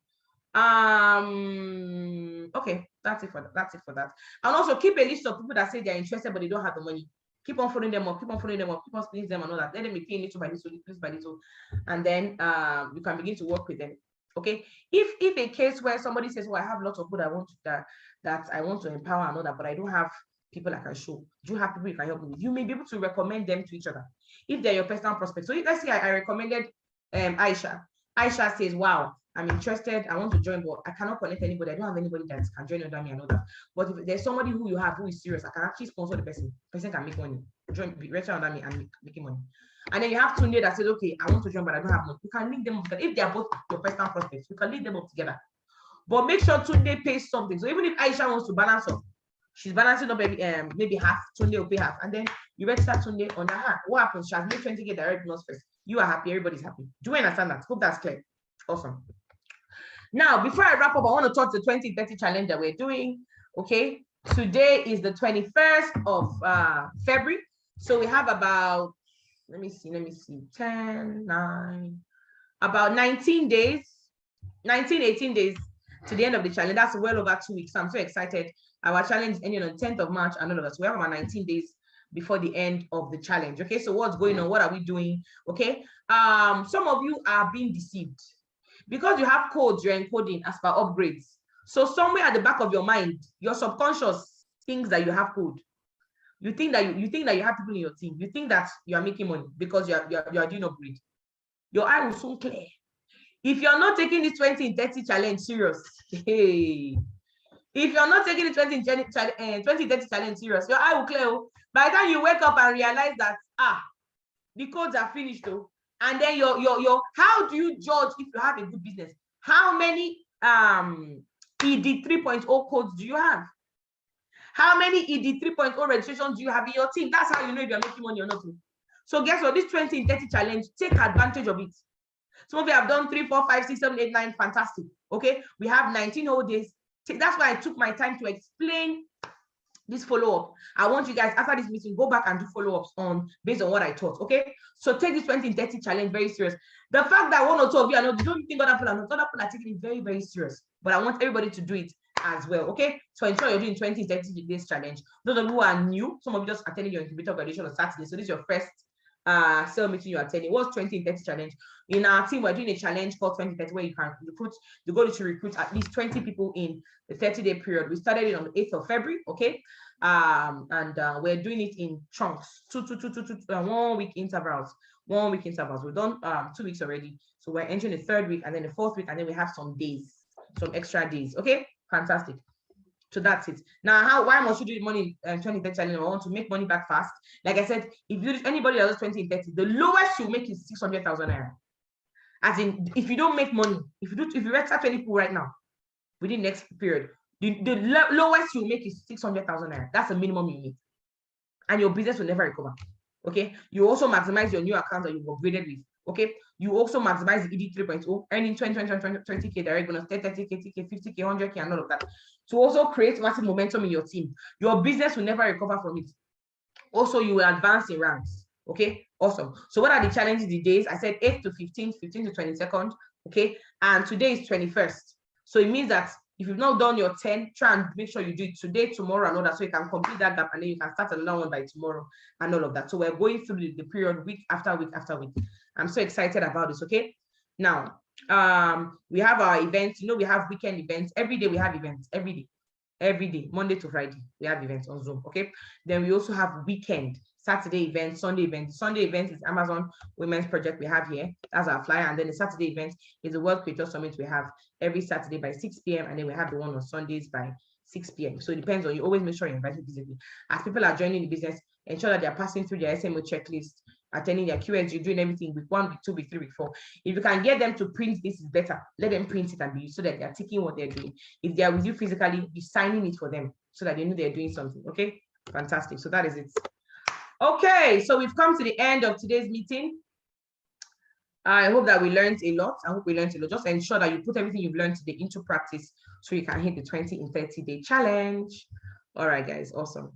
Okay, that's it for that. And also keep a list of people that say they're interested, but they don't have the money. Keep on following them up, keep on splitting them and all that. Let them be paying little by little, and then you can begin to work with them. Okay. If a case where somebody says, well, I have lots of people that I want to empower and all that, but I don't have people I can show. Do you have people you can help me with? You may be able to recommend them to each other if they're your personal prospect. So if let's say I recommended Aisha. Aisha says, wow, I'm interested, I want to join, but I cannot connect anybody. I don't have anybody that can join under me and all that. But if there's somebody who you have who is serious, I can actually sponsor the person. The person can make money, register under me and making money. And then you have Tunde that says, okay, I want to join, but I don't have money. You can link them up together. If they are both your personal prospects, you can link them up together. But make sure Tunde pays something. So even if Aisha wants to balance up, she's balancing up maybe half, Tunde will pay half. And then you register Tunde under her. What happens? She has made 20K direct bonus first. You are happy, everybody's happy. Do you understand that? Hope that's clear. Awesome. Now, before I wrap up, I want to touch the 2030 challenge that we're doing. Okay, today is the 21st of February. So we have about, let me see, 10, 9, about 19 days, 18 days to the end of the challenge. That's well over 2 weeks. So I'm so excited. Our challenge is ending on the 10th of March and all of us. We have about 19 days before the end of the challenge. Okay, so what's going on? What are we doing? Okay, some of you are being deceived because you have codes you're encoding as per upgrades. So somewhere at the back of your mind, your subconscious thinks that you have code. You think that you have people in your team. You think that you are making money because you are doing upgrade. Your eye will soon clear. If you're not taking this 2030 challenge serious, hey. If you're not taking the 2030 challenge serious, your eye will clear. By the time you wake up and realize that the codes are finished, and then your how do you judge if you have a good business? How many ED 3.0 codes do you have? How many ED 3.0 registrations do you have in your team? That's how you know if you're making money or not. So guess what? This 2030 challenge, take advantage of it. Some of you have done 3, 4, 5, 6, 7, 8, 9. Fantastic. Okay, we have 19 whole days. That's why I took my time to explain this follow-up. I want you guys, after this meeting, go back and do follow-ups based on what I taught. Okay, so take this 2030 challenge very serious. The fact that 1 or 2 of you are not, don't think other people are taking it very, very serious. But I want everybody to do it as well. Okay, so ensure you're doing 2030 days challenge. Those of you who are new, some of you just attending your incubator graduation on Saturday. So this is your first sale meeting you're attending. What's 2030 challenge? In our team, we're doing a challenge called 2030 where you can recruit. The goal is to recruit at least 20 people in the 30-day period. We started it on the 8th of February. Okay, we're doing it in chunks, 1 week intervals. 1 week intervals. We've done 2 weeks already, so we're entering the 3rd week and then the 4th week, and then we have some days, some extra days. Okay, fantastic. So that's it. Now, why must you do the money 2030 challenge? I want to make money back fast. Like I said, if you anybody that does 2030, the lowest you make is 600,000 naira. As in, if you don't make money, if you register 20 people right now within next period, the lowest you make is 600,000 naira. That's the minimum you need, and your business will never recover. Okay, you also maximize your new account that you've upgraded with. Okay, you also maximize the ED 3.0, earning 20K direct bonus, 30K, 50K, 100K, and all of that. To also create massive momentum in your team. Your business will never recover from it. Also, you will advance in ranks. Okay, awesome. So what are the challenges, the days? I said 8th to 15th, 15th to 22nd. Okay, and today is 21st. So it means that if you've not done your 10, try and make sure you do it today, tomorrow, and all that, so you can complete that gap, and then you can start another one by tomorrow and all of that. So we're going through the period week after week after week. I'm so excited about this. Okay, Now, we have our events. You know, we have weekend events. Every day we have events. Every day, Monday to Friday, we have events on Zoom. Okay. Then we also have weekend, Saturday events, Sunday events. Sunday events is Amazon Women's Project we have here. That's our flyer. And then the Saturday event is the World Creator Summit we have every Saturday by 6 p.m. And then we have the one on Sundays by 6 p.m. So it depends on you. Always make sure you're invited physically. As people are joining the business, ensure that they're passing through their SMO checklist, attending their QSG, doing everything week 1, week 2, week 3, week 4. If you can get them to print this, is better. Let them print it and be so that they're taking what they're doing. If they are with you physically, be signing it for them so that they know they're doing something. Okay, fantastic. So that is it. Okay, so we've come to the end of today's meeting. I hope that we learned a lot. I hope we learned a lot. Just ensure that you put everything you've learned today into practice so you can hit the 20 in 30 day challenge. All right, guys, awesome.